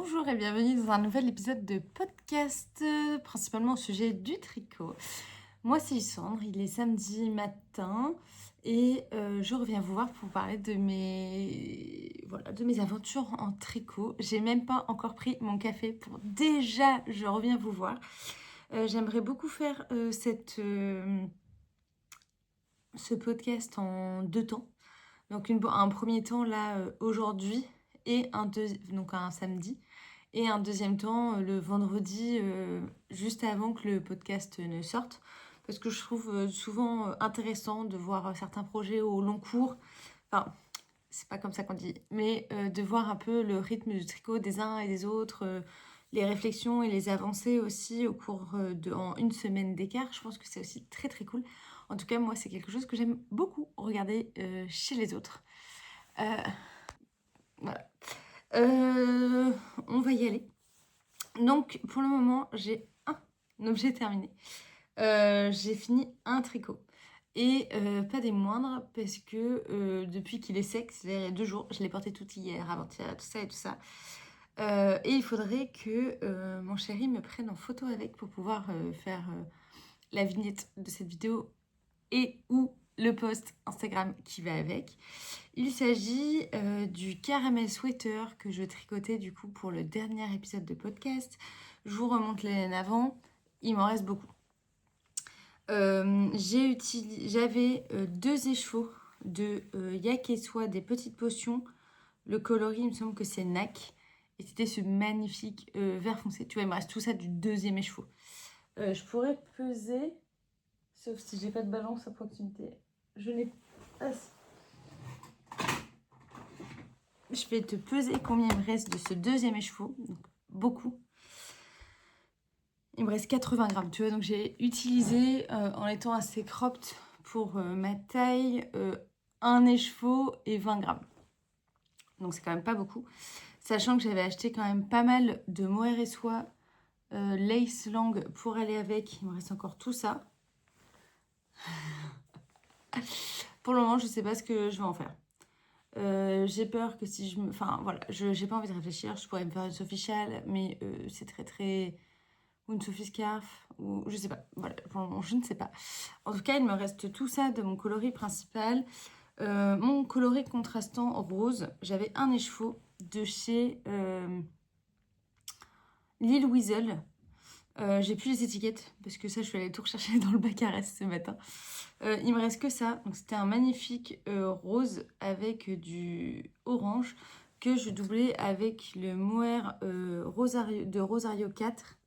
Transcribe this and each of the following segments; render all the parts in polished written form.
Bonjour et bienvenue dans un nouvel épisode de podcast, principalement au sujet du tricot. Moi c'est Sandre, il est samedi matin et je reviens vous voir pour parler de mes aventures en tricot. J'ai même pas encore pris mon café pour déjà je reviens vous voir. J'aimerais beaucoup faire ce podcast en deux temps. Donc un premier temps là aujourd'hui et donc un samedi. Et un deuxième temps, le vendredi, juste avant que le podcast ne sorte. Parce que je trouve souvent intéressant de voir certains projets au long cours. Enfin, c'est pas comme ça qu'on dit. Mais de voir un peu le rythme du tricot des uns et des autres. Les réflexions et les avancées aussi au cours en une semaine d'écart. Je pense que c'est aussi très très cool. En tout cas, moi, c'est quelque chose que j'aime beaucoup regarder chez les autres. Voilà. On va y aller. Donc, pour le moment, j'ai un objet terminé. J'ai fini un tricot. Et pas des moindres, parce que depuis qu'il est sec, c'est-à-dire il y a 2 jours, je l'ai porté tout hier, avant-hier, tout ça et tout ça. Et il faudrait que mon chéri me prenne en photo avec pour pouvoir faire la vignette de cette vidéo et ou le post Instagram qui va avec. Il s'agit du caramel sweater que je tricotais du coup pour le dernier épisode de podcast. Je vous remonte les laines avant, il m'en reste beaucoup. J'avais 2 écheveaux de yak et soie, des petites potions. Le coloris, il me semble que c'est NAC. Et c'était ce magnifique vert foncé. Tu vois, il me reste tout ça du 2e écheveau. Je pourrais peser, sauf si j'ai pas de balance à proximité. Je n'ai pas... Je vais te peser combien il me reste de ce 2e écheveau. Donc, beaucoup. Il me reste 80 grammes, tu vois. Donc, j'ai utilisé, en étant assez cropped pour ma taille, un écheveau et 20 grammes. Donc, c'est quand même pas beaucoup. Sachant que j'avais acheté quand même pas mal de mohair et soie, lace lang pour aller avec. Il me reste encore tout ça. Pour le moment, je sais pas ce que je vais en faire. J'ai peur que si je me... Enfin, voilà, j'ai pas envie de réfléchir. Je pourrais me faire une Sophie Châle, mais c'est très, très... Ou une Sophie Scarf, ou je sais pas. Voilà, pour le moment, je ne sais pas. En tout cas, il me reste tout ça de mon coloris principal. Mon coloris contrastant rose, j'avais un écheveau de chez Lille Weasel. J'ai plus les étiquettes, parce que ça, je suis allée tout rechercher dans le bac à reste ce matin. Il me reste que ça. Donc c'était un magnifique rose avec du orange que je doublais avec le mohair de Rosario 4,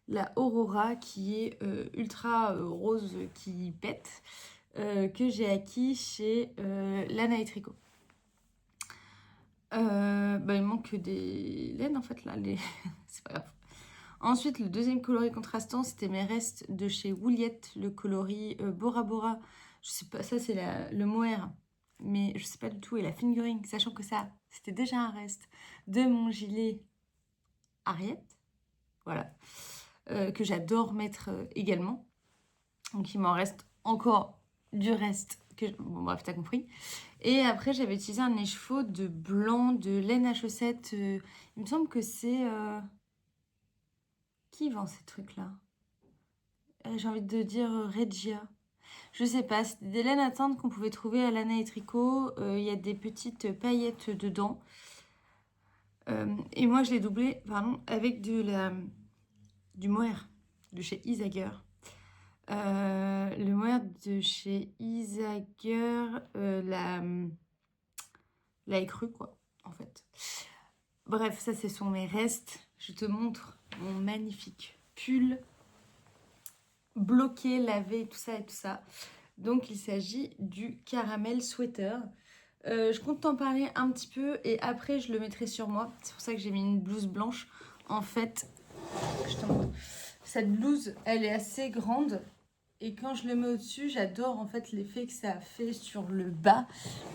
la Aurora qui est ultra rose qui pète, que j'ai acquis chez Lana et Tricot. Il manque que des laines en fait là, c'est pas grave. Ensuite, le deuxième coloris contrastant, c'était mes restes de chez Wouliette, le coloris Bora Bora. Je sais pas, ça c'est le mohair, mais je sais pas du tout. Et la fingering, sachant que ça, c'était déjà un reste de mon gilet Ariette, voilà, que j'adore mettre également. Donc il m'en reste encore du reste. Bon bref, t'as compris. Et après, j'avais utilisé un écheveau de blanc, de laine à chaussettes. Il me semble que c'est... Qui vend ces trucs-là? J'ai envie de dire Regia. Je sais pas, c'était des laines à teindre qu'on pouvait trouver à Lana et Tricot. Il y a des petites paillettes dedans. Et moi, je l'ai doublé avec du mohair de chez Isager. Le mohair de chez Isager, la écrue, quoi, en fait. Bref, ça, ce sont mes restes. Je te montre mon magnifique pull bloqué, lavé, tout ça et tout ça. Donc, il s'agit du caramel sweater. Je compte t'en parler un petit peu et après, je le mettrai sur moi. C'est pour ça que j'ai mis une blouse blanche. En fait, je te montre. Cette blouse, elle est assez grande. Et quand je le mets au-dessus, j'adore en fait l'effet que ça fait sur le bas.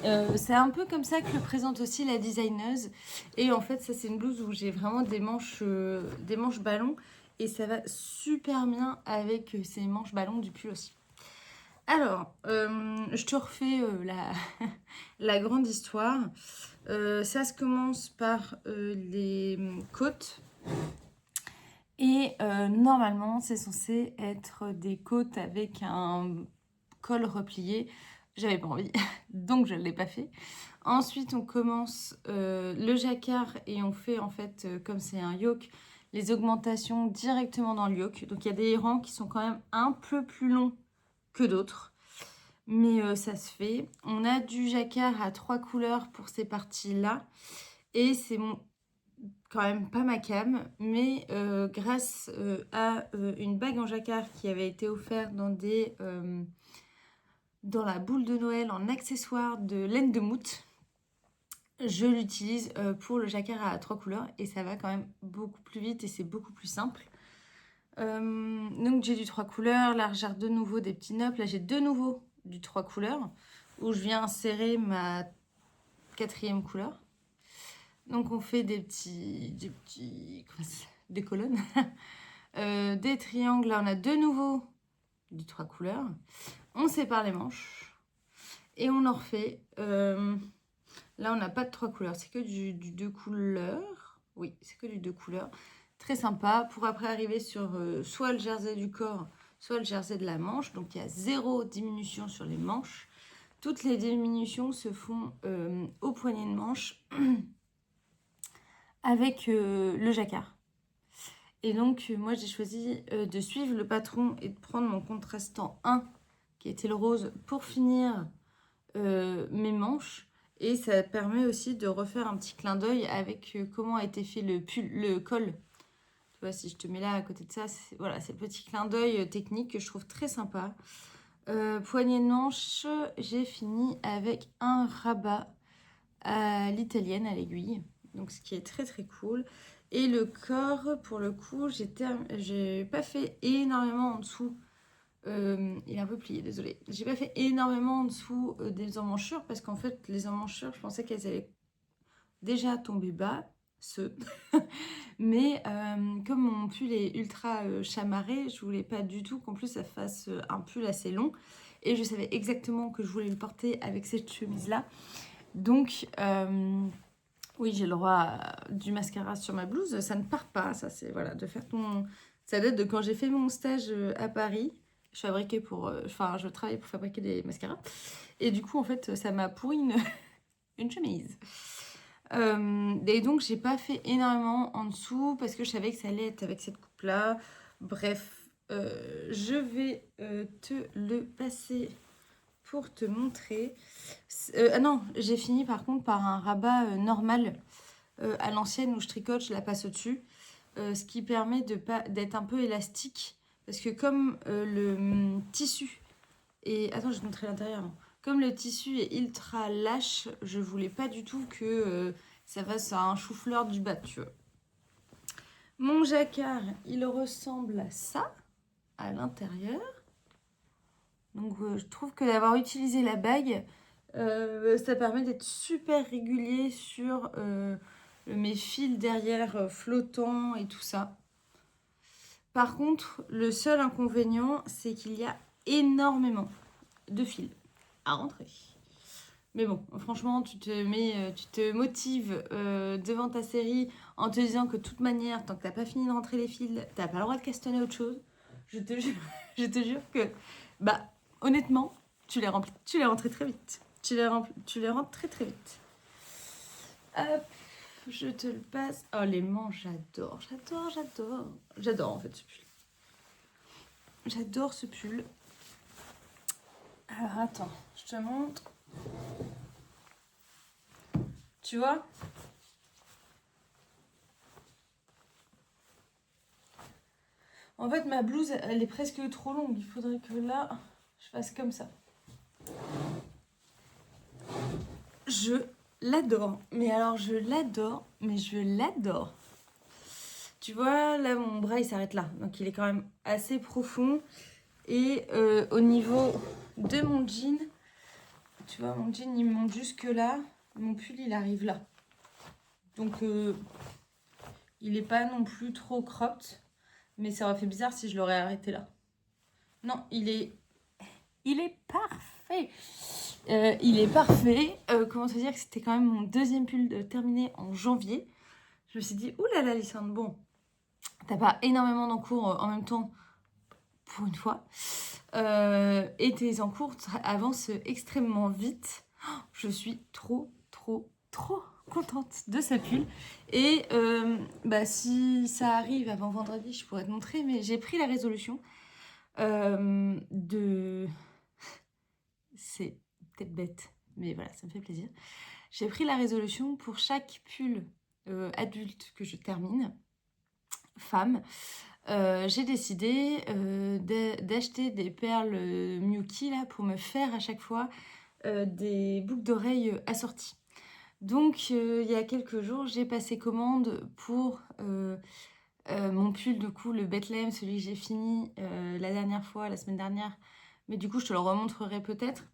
C'est un peu comme ça que le présente aussi la designeuse. Et en fait, ça c'est une blouse où j'ai vraiment des manches ballons. Et ça va super bien avec ces manches ballons du pull aussi. Alors, je te refais la grande histoire. Ça se commence par les côtes. Et normalement, c'est censé être des côtes avec un col replié. J'avais pas envie, donc je ne l'ai pas fait. Ensuite, on commence le jacquard et on fait en fait, comme c'est un yoke, les augmentations directement dans le yoke. Donc il y a des rangs qui sont quand même un peu plus longs que d'autres. Mais ça se fait. On a du jacquard à 3 couleurs pour ces parties-là. Et c'est quand même pas ma cam. Mais grâce à une bague en jacquard qui avait été offerte dans la boule de Noël en accessoire de laine de moute, je l'utilise pour le jacquard à 3 couleurs. Et ça va quand même beaucoup plus vite et c'est beaucoup plus simple. Donc j'ai du 3 couleurs. Là, j'ai de nouveau des petits nopes. Là, j'ai de nouveau du 3 couleurs où je viens insérer ma 4e couleur. Donc on fait des colonnes, des triangles. Là, on a de nouveau du 3 couleurs. On sépare les manches et on en refait. Là, on n'a pas de 3 couleurs, c'est que du 2 couleurs. Oui, c'est que du 2 couleurs. Très sympa pour après arriver sur soit le jersey du corps, soit le jersey de la manche. Donc, il y a 0 diminution sur les manches. Toutes les diminutions se font au poignet de manche avec le jacquard. Et donc, moi, j'ai choisi de suivre le patron et de prendre mon contrastant 1, qui était le rose, pour finir mes manches. Et ça permet aussi de refaire un petit clin d'œil avec comment a été fait le col. Tu vois, si je te mets là à côté de ça, voilà, c'est le petit clin d'œil technique que je trouve très sympa. Poignée de manche, j'ai fini avec un rabat à l'italienne, à l'aiguille. Donc, ce qui est très très cool. Et le corps, pour le coup, j'ai pas fait énormément en dessous. Il est un peu plié, désolé. J'ai pas fait énormément en dessous des emmanchures parce qu'en fait, les emmanchures, je pensais qu'elles allaient déjà tomber bas, mais comme mon pull est ultra chamarré, je voulais pas du tout qu'en plus ça fasse un pull assez long et je savais exactement que je voulais le porter avec cette chemise-là. Donc, oui, j'ai le droit à du mascara sur ma blouse, ça ne part pas, ça c'est, voilà, de faire ton... Ça date de quand j'ai fait mon stage à Paris. Je fabriquais je travaillais pour fabriquer des mascaras. Et du coup, en fait, ça m'a pourri une chemise. Et donc, j'ai pas fait énormément en dessous parce que je savais que ça allait être avec cette coupe-là. Bref, je vais te le passer pour te montrer. Ah non, j'ai fini par contre par un rabat normal à l'ancienne où je tricote, je la passe au-dessus. Ce qui permet d'être un peu élastique. Parce que comme le tissu est... Attends, je vais te montrer l'intérieur. Non. Comme le tissu est ultra lâche, je voulais pas du tout que ça fasse un chou-fleur du bas, tu vois. Mon jacquard, il ressemble à ça, à l'intérieur. Donc je trouve que d'avoir utilisé la bague, ça permet d'être super régulier sur mes fils derrière flottants et tout ça. Par contre, le seul inconvénient, c'est qu'il y a énormément de fils à rentrer. Mais bon, franchement, tu te motives devant ta série en te disant que de toute manière, tant que t'as pas fini de rentrer les fils, t'as pas le droit de castanner autre chose. Je te jure que, bah, honnêtement, tu les rentres très vite. Tu les rentres très très vite. Hop, je te le passe. Oh, les manches, j'adore. J'adore en fait ce pull. J'adore ce pull. Alors attends, je te montre. Tu vois ? En fait, ma blouse, elle est presque trop longue. Il faudrait que là, je fasse comme ça. Je l'adore. Mais alors, je l'adore. Tu vois, là, mon bras, il s'arrête là. Donc, il est quand même assez profond. Et au niveau de mon jean, tu vois, mon jean, il monte jusque là. Mon pull, il arrive là. Donc, il n'est pas non plus trop cropped. Mais ça aurait fait bizarre si je l'aurais arrêté là. Non, il est parfait. parfait. Il est parfait. Comment te dire que c'était quand même mon deuxième pull terminé en janvier. Je me suis dit, oulala, Lysandre, bon, t'as pas énormément d'encours en même temps pour une fois. Et tes encours avancent extrêmement vite. Je suis trop contente de ce pull. Et si ça arrive avant vendredi, je pourrais te montrer, mais j'ai pris la résolution de... C'est peut-être bête, mais voilà, ça me fait plaisir. J'ai pris la résolution pour chaque pull adulte que je termine, femme, j'ai décidé d'acheter des perles Miyuki là, pour me faire à chaque fois des boucles d'oreilles assorties. Donc il y a quelques jours, j'ai passé commande pour mon pull, du coup, le Bethlehem, celui que j'ai fini la dernière fois, la semaine dernière. Mais du coup, je te le remontrerai peut-être.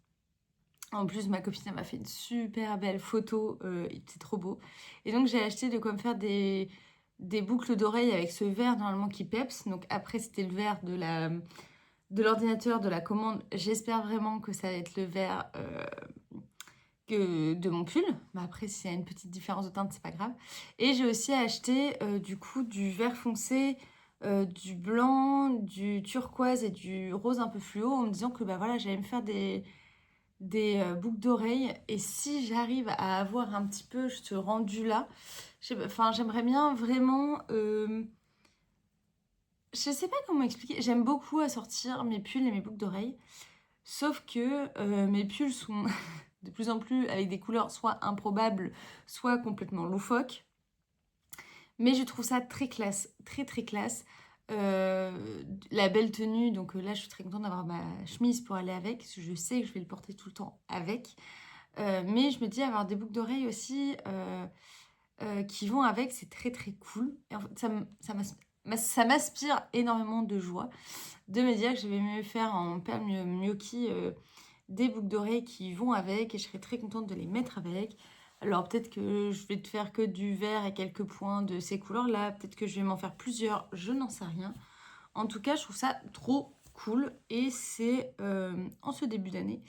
En plus, ma copine m'a fait une super belle photo, c'est trop beau. Et donc, j'ai acheté de quoi me faire des boucles d'oreilles avec ce verre normalement qui peps. Donc après, c'était le verre de l'ordinateur, de la commande. J'espère vraiment que ça va être le verre de mon pull. Mais après, s'il y a une petite différence de teinte, c'est pas grave. Et j'ai aussi acheté du coup du vert foncé, du blanc, du turquoise et du rose un peu fluo en me disant que bah voilà, j'allais me faire des boucles d'oreilles. Et si j'arrive à avoir un petit peu ce rendu là, j'aimerais bien vraiment... je sais pas comment expliquer. J'aime beaucoup assortir mes pulls et mes boucles d'oreilles. Sauf que mes pulls sont de plus en plus avec des couleurs soit improbables, soit complètement loufoques. Mais je trouve ça très classe, très classe. La belle tenue, donc là je suis très contente d'avoir ma chemise pour aller avec, parce que je sais que je vais le porter tout le temps avec. Mais je me dis avoir des boucles d'oreilles aussi qui vont avec, c'est très cool. Et en fait, ça m'inspire énormément de joie de me dire que je vais me faire en perles Miyuki des boucles d'oreilles qui vont avec et je serai très contente de les mettre avec. Alors peut-être que je vais te faire que du vert et quelques points de ces couleurs-là, peut-être que je vais m'en faire plusieurs, je n'en sais rien. En tout cas, je trouve ça trop cool et c'est en ce début d'année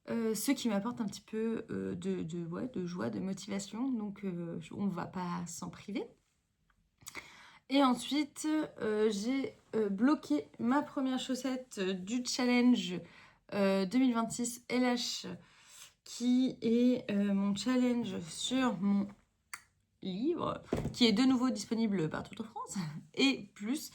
ce qui m'apporte un petit peu de joie, de motivation, donc on ne va pas s'en priver. Et ensuite, j'ai bloqué ma première chaussette du challenge 2026 LH, qui est mon challenge sur mon livre, qui est de nouveau disponible partout en France. Et plus,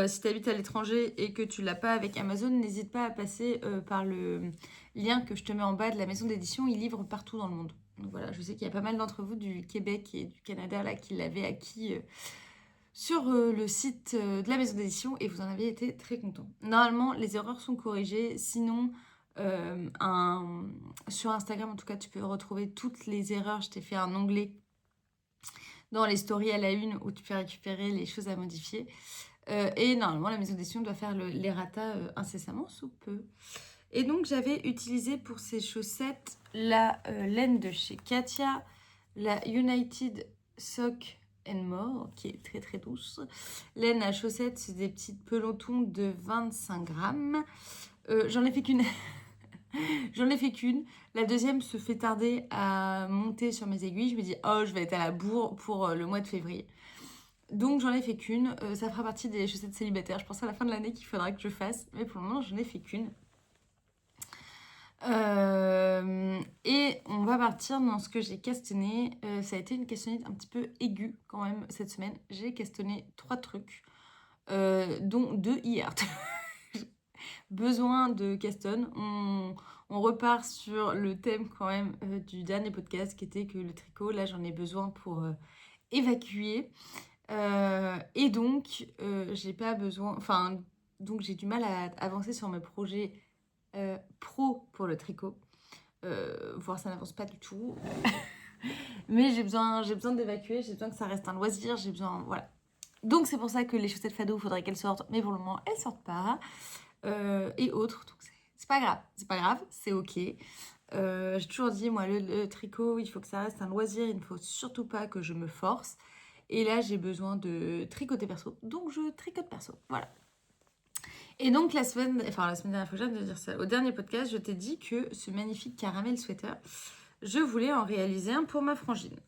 si tu habites à l'étranger et que tu l'as pas avec Amazon, n'hésite pas à passer par le lien que je te mets en bas de la maison d'édition. Ils livrent partout dans le monde. Donc voilà, je sais qu'il y a pas mal d'entre vous du Québec et du Canada là qui l'avaient acquis sur le site de la maison d'édition et vous en avez été très contents. Normalement, les erreurs sont corrigées. Sinon, sur Instagram, en tout cas, tu peux retrouver toutes les erreurs. Je t'ai fait un onglet dans les stories à la une où tu peux récupérer les choses à modifier. Et normalement, la maison d'édition doit faire l'errata incessamment sous peu. Et donc, j'avais utilisé pour ces chaussettes la laine de chez Katia, la United Sock and More, qui est très douce. Laine à chaussettes, c'est des petites pelotons de 25 grammes. J'en ai fait qu'une. J'en ai fait qu'une. La deuxième se fait tarder à monter sur mes aiguilles. Je me dis, oh, je vais être à la bourre pour le mois de février. Donc j'en ai fait qu'une. Ça fera partie des chaussettes célibataires. Je pense à la fin de l'année qu'il faudra que je fasse. Mais pour le moment, j'en ai fait qu'une. Et on va partir dans ce que j'ai castanné. Ça a été une castonnette un petit peu aiguë quand même cette semaine. J'ai castanné 3 trucs, dont 2 hier. Besoin de castonne. On repart sur le thème quand même du dernier podcast qui était que le tricot, là j'en ai besoin pour évacuer. Et donc j'ai pas besoin, enfin donc j'ai du mal à avancer sur mes projets pro pour le tricot. Voire ça n'avance pas du tout. Mais j'ai besoin d'évacuer, j'ai besoin que ça reste un loisir, j'ai besoin, voilà. Donc c'est pour ça que les chaussettes Fado, il faudrait qu'elles sortent, mais pour le moment elles sortent pas. Et autres, donc c'est pas grave, c'est ok. J'ai toujours dit, moi, le tricot, il faut que ça reste un loisir, il ne faut surtout pas que je me force. Et là, j'ai besoin de tricoter perso, donc je tricote perso, voilà. Et donc la semaine dernière, faut que j'arrête de dire ça. Au dernier podcast, je t'ai dit que ce magnifique caramel sweater, je voulais en réaliser un pour ma frangine.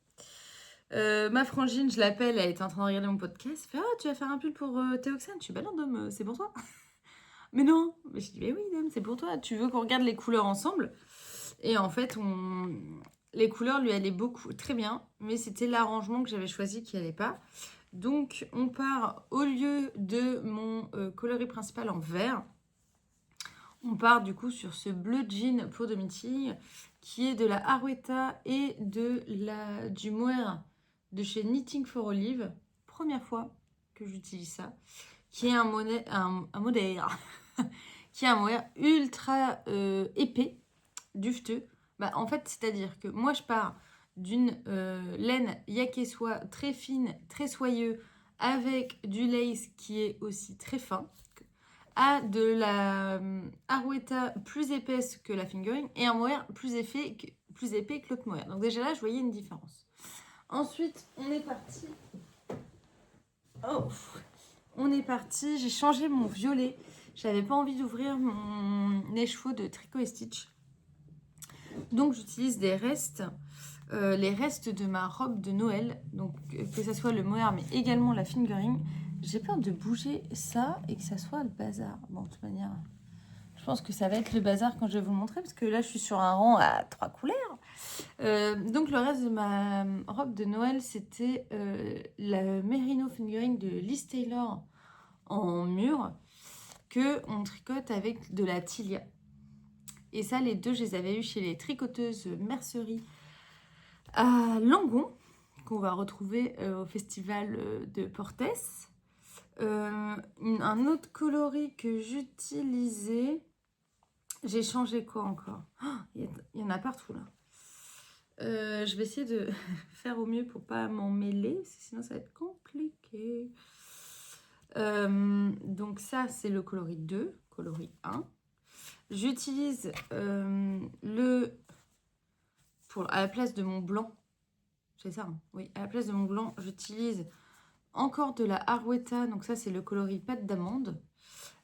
Ma frangine, je l'appelle, elle était en train de regarder mon podcast. Elle fait « Oh, tu vas faire un pull pour Théoxane ?» Je dis « Bah non, Dom, c'est pour toi. » Mais non. Mais je dis « Mais oui, Dom, c'est pour toi. Tu veux qu'on regarde les couleurs ensemble ?» Et en fait, les couleurs lui allaient beaucoup, très bien. Mais c'était l'arrangement que j'avais choisi qui allait pas. Donc, on part, au lieu de mon coloris principal en vert, on part du coup sur ce bleu jean pour Domitille, qui est de la Arwetta et du mohair de chez Knitting for Olive. Première fois que j'utilise ça. Qui est un modèle qui est un mohair ultra épais, dufteux. Bah, en fait, c'est-à-dire que moi, je pars d'une laine yaka soie très fine, très soyeux, avec du lace qui est aussi très fin, à de la Arwetta plus épaisse que la fingering et un mohair plus épais que l'autre mohair. Donc déjà là, je voyais une différence. Ensuite, on est parti. Oh, on est parti. J'ai changé mon violet. J'avais pas envie d'ouvrir mon écheveau de tricot et stitch. Donc j'utilise des restes, les restes de ma robe de Noël. Donc que ça soit le mohair, mais également la fingering. J'ai peur de bouger ça et que ça soit le bazar. Bon, de toute manière, je pense que ça va être le bazar quand je vais vous le montrer, parce que là, je suis sur un rang à 3 couleurs. Donc, le reste de ma robe de Noël, c'était la Merino Fingering de Liz Taylor en mur, que on tricote avec de la Tilia. Et ça, les deux, je les avais eu chez les tricoteuses Mercerie à Langon, qu'on va retrouver au festival de Portes. Un autre coloris que j'utilisais, j'ai changé quoi encore? Il y en a partout là. Je vais essayer de faire au mieux pour pas m'en mêler, sinon ça va être compliqué. Donc ça, c'est le coloris 2, coloris 1. J'utilise à la place de mon blanc, c'est ça, hein, oui, à la place de mon blanc, j'utilise encore de la Arwetta, donc ça c'est le coloris pâte d'amande,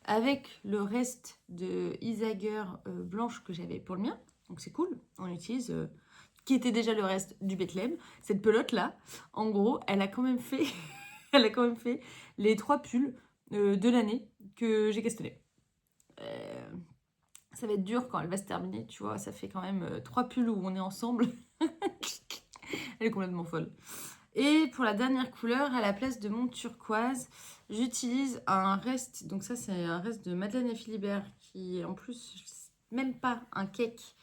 avec le reste de Isager blanche que j'avais pour le mien, donc c'est cool, on utilise, qui était déjà le reste du Bethlehem. Cette pelote là, en gros, elle a quand même fait, elle a quand même fait les 3 pulls de l'année que j'ai castellé. Ça va être dur quand elle va se terminer, tu vois, ça fait quand même 3 pulls où on est ensemble. Elle est complètement folle. Et pour la dernière couleur, à la place de mon turquoise, j'utilise un reste. Donc ça, c'est un reste de Madeleine et Philibert qui est en plus même pas un cake.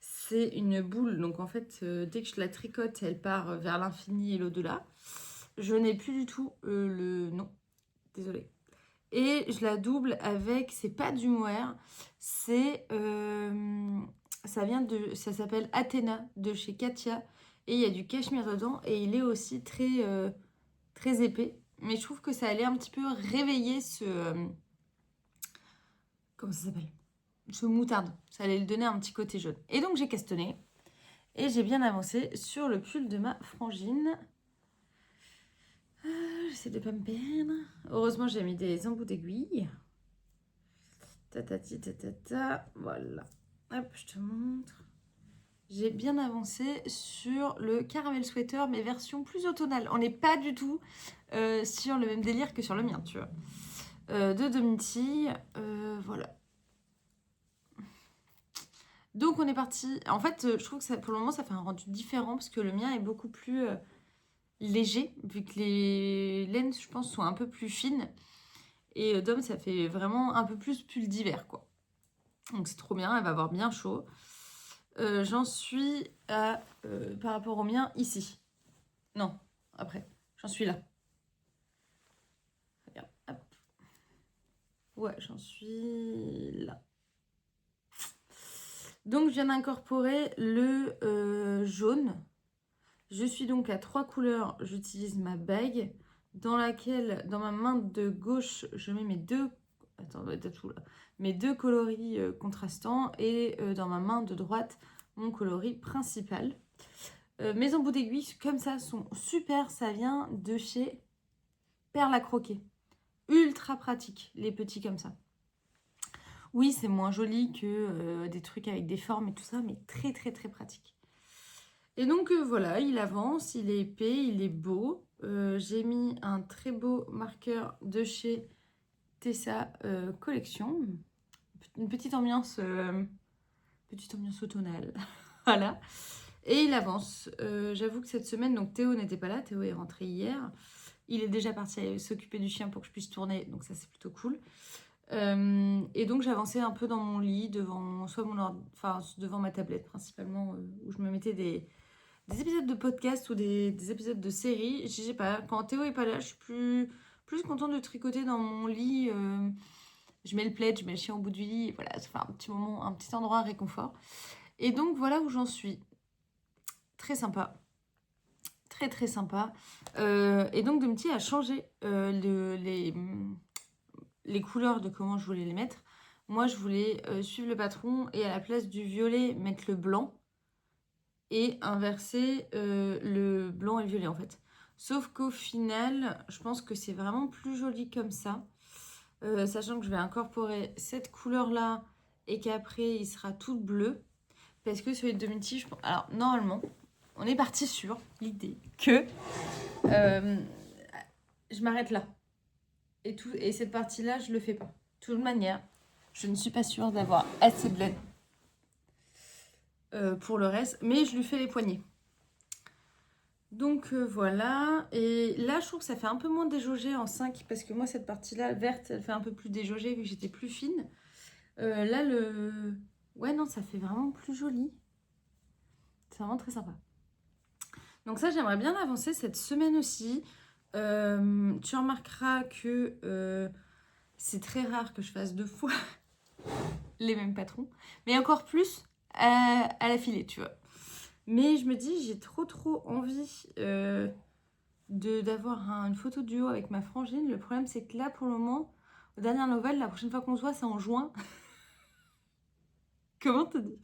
C'est une boule. Donc en fait, dès que je la tricote, elle part vers l'infini et l'au-delà. Je n'ai plus du tout le... Non, désolée. Et je la double avec... C'est pas du mohair. C'est... ça s'appelle Athéna de chez Katia. Et il y a du cachemire dedans. Et il est aussi très, très épais. Mais je trouve que ça allait un petit peu réveiller ce... comment ça s'appelle? Ce moutarde. Ça allait lui donner un petit côté jaune. Et donc j'ai castonné. Et j'ai bien avancé sur le pull de ma frangine. J'essaie de pas me perdre. Heureusement, j'ai mis des embouts d'aiguille. Tatati tatata. Voilà. Hop, je te montre. J'ai bien avancé sur le caramel sweater, mais version plus automnale. On n'est pas du tout sur le même délire que sur le mien, tu vois. De Domitille. Voilà. Donc on est parti. En fait, je trouve que ça, pour le moment, ça fait un rendu différent parce que le mien est beaucoup plus léger, vu que les laines, je pense, sont un peu plus fines. Et Dom, ça fait vraiment un peu plus pull d'hiver, quoi. Donc c'est trop bien, elle va avoir bien chaud. J'en suis à, par rapport au mien, ici. Non, après, j'en suis là. Regarde, hop. Ouais, j'en suis là. Donc je viens d'incorporer le jaune. Je suis donc à 3 couleurs. J'utilise ma bague dans laquelle, dans ma main de gauche, je mets mes deux... Attends, tout là. Mes deux coloris contrastants et dans ma main de droite, mon coloris principal. Mes embouts d'aiguille, comme ça, sont super. Ça vient de chez Perle à croquer. ultra pratiques, les petits comme ça. Oui, c'est moins joli que des trucs avec des formes et tout ça, mais très très très pratique. Et donc voilà, il avance, il est épais, il est beau. J'ai mis un très beau marqueur de chez Tessa Collection. Une petite ambiance automnale. Voilà. Et il avance. J'avoue que cette semaine, donc Théo n'était pas là. Théo est rentré hier. Il est déjà parti s'occuper du chien pour que je puisse tourner. Donc ça, c'est plutôt cool. Et donc j'avançais un peu dans mon lit, devant devant ma tablette principalement, où je me mettais des épisodes de podcast ou des épisodes de séries. Je sais pas, quand Théo est pas là, je suis plus contente de tricoter dans mon lit. Je mets le plaid, je mets le chien au bout du lit. Et voilà, ça fait un petit moment, un petit endroit réconfort. Et donc voilà où j'en suis. Très sympa. Très très sympa. Et donc Domiti a changé les couleurs de comment je voulais les mettre. Moi, je voulais suivre le patron et à la place du violet, mettre le blanc et inverser le blanc et le violet en fait. Sauf qu'au final, je pense que c'est vraiment plus joli comme ça. Sachant que je vais incorporer cette couleur-là et qu'après, il sera tout bleu. Parce que celui de Domiti, alors normalement, on est parti sur l'idée que je m'arrête là. Et cette partie-là, je le fais pas. De toute manière, je ne suis pas sûre d'avoir assez de laine pour le reste, mais je lui fais les poignets. Donc voilà, et là je trouve que ça fait un peu moins déjaugé en 5, parce que moi cette partie-là, verte, elle fait un peu plus déjaugée vu que j'étais plus fine. Là ouais non, ça fait vraiment plus joli. C'est vraiment très sympa. Donc ça, j'aimerais bien avancer cette semaine aussi. Tu remarqueras que c'est très rare que je fasse 2 fois les mêmes patrons, mais encore plus à la filée, tu vois. Mais je me dis, j'ai trop envie d'avoir une photo duo avec ma frangine. Le problème, c'est que là, pour le moment, aux dernières nouvelles, la prochaine fois qu'on se voit, c'est en juin. Comment te dire?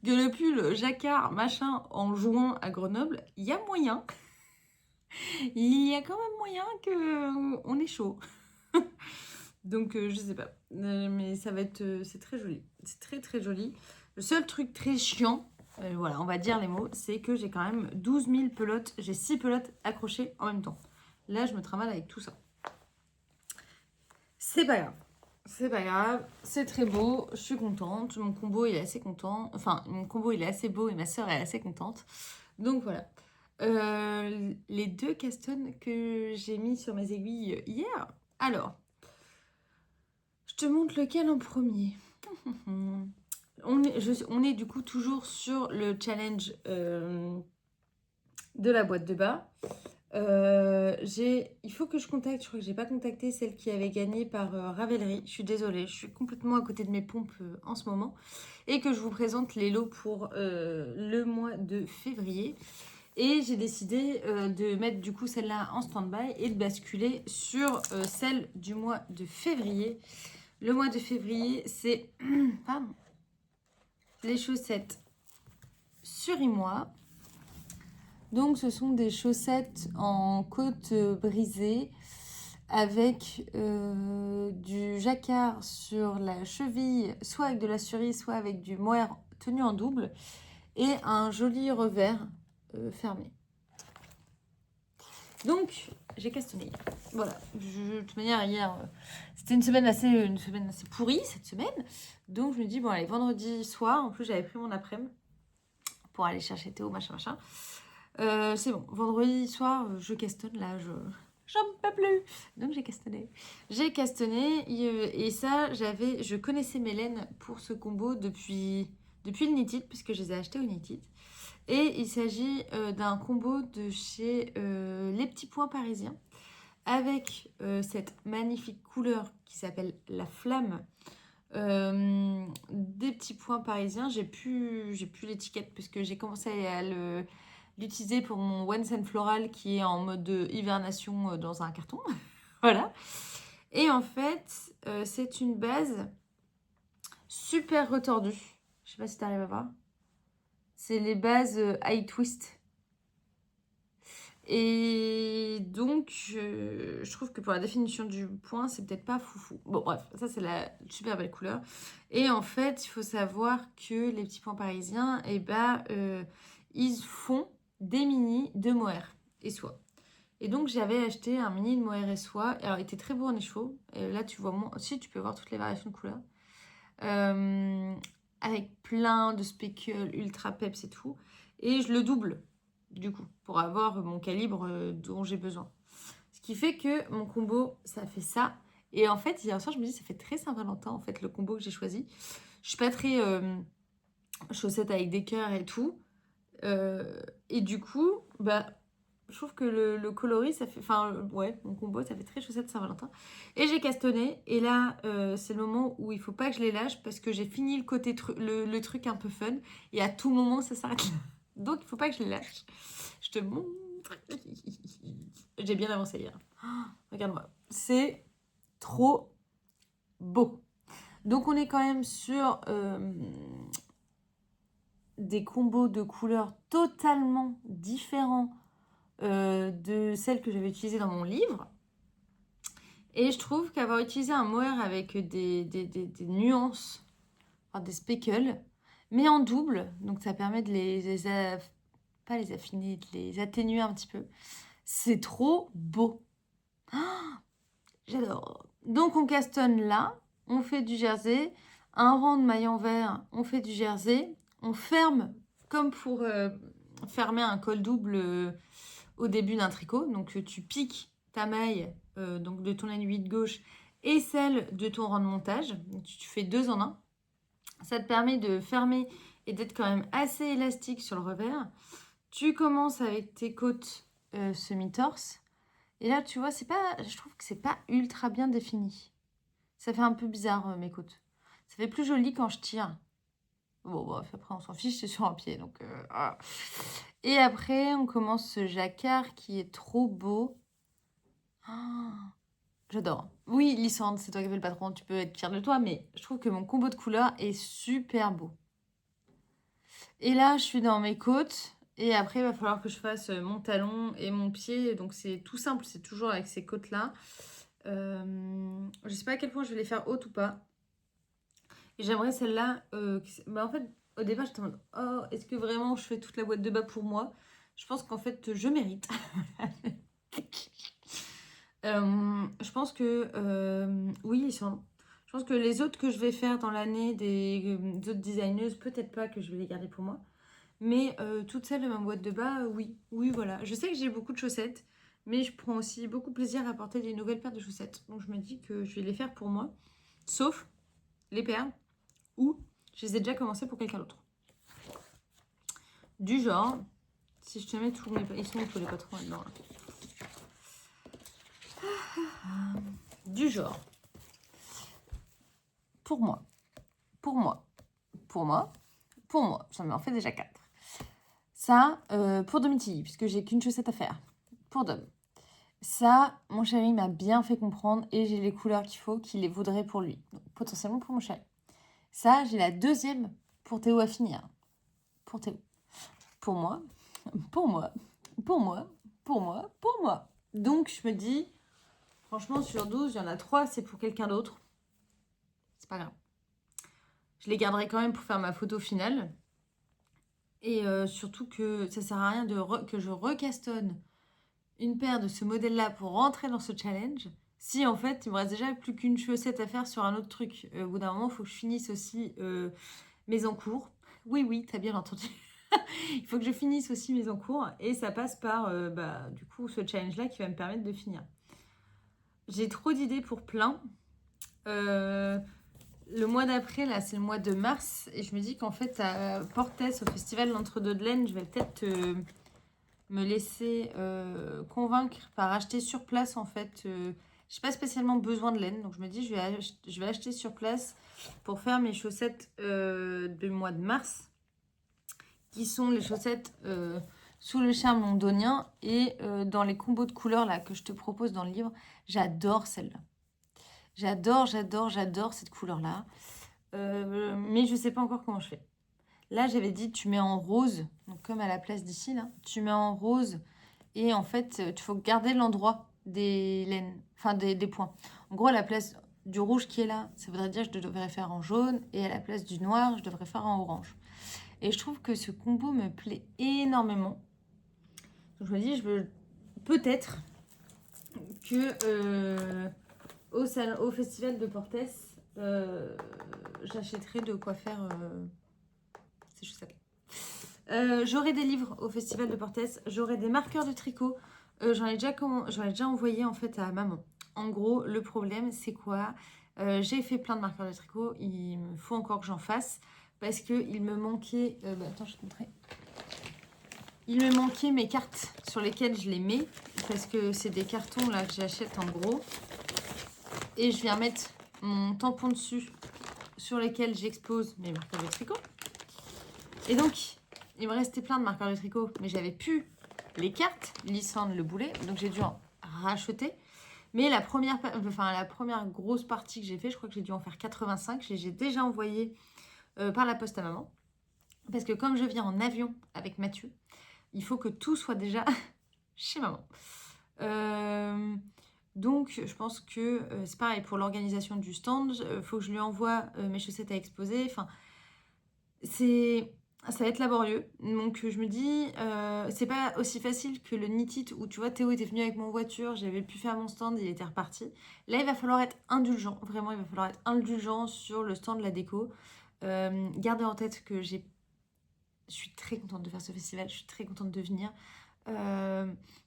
Que le pull jacquard machin en juin à Grenoble, il y a moyen. Il y a quand même moyen qu'on est chaud. Donc, je sais pas. Mais ça va être... c'est très joli. C'est très, très joli. Le seul truc très chiant, voilà, on va dire les mots, c'est que j'ai quand même 12 000 pelotes. J'ai 6 pelotes accrochées en même temps. Là, je me trimballe avec tout ça. C'est pas grave. C'est pas grave. C'est très beau. Je suis contente. Mon combo, il est assez content. Enfin, mon combo, il est assez beau et ma soeur est assez contente. Donc, voilà. Les 2 castones que j'ai mis sur mes aiguilles hier. Alors, je te montre lequel en premier. On est du coup toujours sur le challenge de la boîte de bas. Il faut que je contacte, je crois que j'ai pas contacté celle qui avait gagné par Ravelry. Je suis désolée, je suis complètement à côté de mes pompes en ce moment. Et que je vous présente les lots pour le mois de février. Et j'ai décidé de mettre du coup celle-là en stand-by et de basculer sur celle du mois de février. Le mois de février, c'est les chaussettes Surimois. Donc, ce sont des chaussettes en côte brisée avec du jacquard sur la cheville, soit avec de la cerise, soit avec du mohair tenu en double et un joli revers fermé. Donc, j'ai castonné hier. Voilà, de toute manière, hier, c'était une semaine assez pourrie, cette semaine. Donc, je me dis, bon, allez, vendredi soir, en plus, j'avais pris mon après-midi pour aller chercher Théo, machin. C'est bon, vendredi soir, je castonne, là, j'en peux plus. Donc, j'ai castonné. Et ça, je connaissais mes laines pour ce combo depuis le Knit It, puisque je les ai achetées au Knit It. Et il s'agit d'un combo de chez Les Petits Points Parisiens avec cette magnifique couleur qui s'appelle la flamme des Petits Points Parisiens. J'ai plus l'étiquette puisque j'ai commencé à l'utiliser pour mon Once and Floral qui est en mode hibernation dans un carton. Voilà. Et en fait, c'est une base super retordue. Je sais pas si tu arrives à voir. C'est les bases high twist. Et donc, je trouve que pour la définition du point, c'est peut-être pas foufou. Bon, bref, ça, c'est la super belle couleur. Et en fait, il faut savoir que les petits points parisiens, eh ben, ils font des mini de mohair et soie. Et donc, j'avais acheté un mini de mohair et soie. Alors, il était très beau en écheveau. Et là, tu vois, moi aussi, tu peux voir toutes les variations de couleurs. Euh, avec plein de speckles, ultra peps et tout. Et je le double, du coup, pour avoir mon calibre dont j'ai besoin. Ce qui fait que mon combo, ça fait ça. Et en fait, hier soir, je me dis, ça fait très Saint-Valentin, en fait, le combo que j'ai choisi. Je suis pas très chaussettes avec des cœurs et tout. Et du coup, bah, je trouve que le coloris, ça fait. Enfin, ouais, mon combo, ça fait très chaussette Saint-Valentin. Et j'ai castonné. Et là, c'est le moment où il faut pas que je les lâche parce que j'ai fini le côté le truc un peu fun. Et à tout moment, ça s'arrête là. Donc, il faut pas que je les lâche. Je te montre. J'ai bien avancé hier. Oh, regarde-moi. C'est trop beau. Donc, on est quand même sur des combos de couleurs totalement différents de celles que j'avais utilisées dans mon livre. Et je trouve qu'avoir utilisé un mohair avec des nuances, enfin des speckles, mais en double, donc ça permet de pas les affiner, de les atténuer un petit peu. C'est trop beau. J'adore. Donc on castonne là, on fait du jersey, un rang de mailles en vert, on fait du jersey, on ferme comme pour fermer un col double au début d'un tricot. Donc tu piques ta maille donc de ton aiguille de gauche et celle de ton rang de montage. Donc, tu fais 2 en 1. Ça te permet de fermer et d'être quand même assez élastique sur le revers. Tu commences avec tes côtes semi-torse. Et là, tu vois, je trouve que c'est pas ultra bien défini. Ça fait un peu bizarre, mes côtes. Ça fait plus joli quand je tire. Bon, bref, après, on s'en fiche, c'est sur un pied. Donc, Et après, on commence ce jacquard qui est trop beau. Ah, j'adore. Oui, Lysandre, c'est toi qui fais le patron, tu peux être fière de toi, mais je trouve que mon combo de couleurs est super beau. Et là, je suis dans mes côtes. Et après, il va falloir que je fasse mon talon et mon pied. Donc, c'est tout simple, c'est toujours avec ces côtes-là. Je sais pas à quel point je vais les faire hautes ou pas. Et j'aimerais celle-là. En fait, au départ, j'étais en mode, oh, est-ce que vraiment je fais toute la boîte de bas pour moi? Je pense qu'en fait, je mérite. Je pense que oui, ils sont. Je pense que les autres que je vais faire dans l'année des autres designeuses, peut-être pas que je vais les garder pour moi. Mais toutes celles de ma boîte de bas, oui. Oui, voilà. Je sais que j'ai beaucoup de chaussettes, mais je prends aussi beaucoup plaisir à porter des nouvelles paires de chaussettes. Donc je me dis que je vais les faire pour moi. Sauf les paires où je les ai déjà commencées pour quelqu'un d'autre. Du genre, si je te mets tous mes... Ils sont où tous les patrons là-dedans là. Du genre, pour moi, pour moi, pour moi, pour moi. J'en ai en fait déjà 4. Ça, pour Domitille, puisque j'ai qu'une chaussette à faire. Pour Dom. Ça, mon chéri m'a bien fait comprendre et j'ai les couleurs qu'il faut, qu'il les voudrait pour lui. Donc, potentiellement pour mon chéri. Ça, j'ai la deuxième pour Théo à finir. Pour Théo. Pour moi, pour moi, pour moi, pour moi, pour moi. Donc, je me dis, franchement, sur 12, il y en a 3, c'est pour quelqu'un d'autre. C'est pas grave. Je les garderai quand même pour faire ma photo finale. Et surtout que ça sert à rien que je recastonne une paire de ce modèle-là pour rentrer dans ce challenge. Si en fait, il me reste déjà plus qu'une chaussette à faire sur un autre truc. Au bout d'un moment, il faut que je finisse aussi mes encours. Oui, oui, t'as bien entendu. Il faut que je finisse aussi mes encours. Et ça passe par, du coup, ce challenge-là qui va me permettre de finir. J'ai trop d'idées pour plein. Le mois d'après, là, c'est le mois de mars. Et je me dis qu'en fait, à Portes, au festival l'Entre-deux de l'Aisne, je vais peut-être me laisser convaincre par acheter sur place, en fait. J'ai pas spécialement besoin de laine. Donc, je me dis, je vais acheter sur place pour faire mes chaussettes du mois de mars. Qui sont les chaussettes sous le charme londonien. Et dans les combos de couleurs, là, que je te propose dans le livre, j'adore celle-là. J'adore cette couleur-là. Mais je ne sais pas encore comment je fais. Là, j'avais dit, tu mets en rose, donc comme à la place d'ici, là, tu mets en rose Et en fait, il faut garder l'endroit des laines, enfin des points. En gros, à la place du rouge qui est là, ça voudrait dire que je devrais faire en jaune. Et à la place du noir, je devrais faire en orange. Et je trouve que ce combo me plaît énormément. Donc je me dis, je veux peut-être que au festival de Portes, j'achèterai de quoi faire ces chaussettes. J'aurai des livres au festival de Portes, j'aurai des marqueurs de tricot. J'en ai déjà envoyé en fait à maman. En gros, le problème c'est quoi? J'ai fait plein de marqueurs de tricot, il me faut encore que j'en fasse parce qu'il me manquait. Attends, je vais te montrer. Il me manquait mes cartes sur lesquelles je les mets parce que c'est des cartons là que j'achète en gros. Et je viens mettre mon tampon dessus sur lesquels j'expose mes marqueurs de tricot. Et donc, il me restait plein de marqueurs de tricot, mais j'avais plus les cartes, lissande le boulet, donc j'ai dû en racheter. Mais la première grosse partie que j'ai fait, je crois que j'ai dû en faire 85. J'ai déjà envoyé par la poste à maman. Parce que comme je viens en avion avec Mathieu, il faut que tout soit déjà chez maman. Donc, je pense que c'est pareil pour l'organisation du stand. Il faut que je lui envoie mes chaussettes à exposer. Enfin, ça va être laborieux. Donc, je me dis, c'est pas aussi facile que le Knit It où tu vois, Théo était venu avec mon voiture, j'avais pu faire mon stand, il était reparti. Là, il va falloir être indulgent. Vraiment, il va falloir être indulgent sur le stand de la déco. Gardez en tête que je suis très contente de faire ce festival, je suis très contente de venir.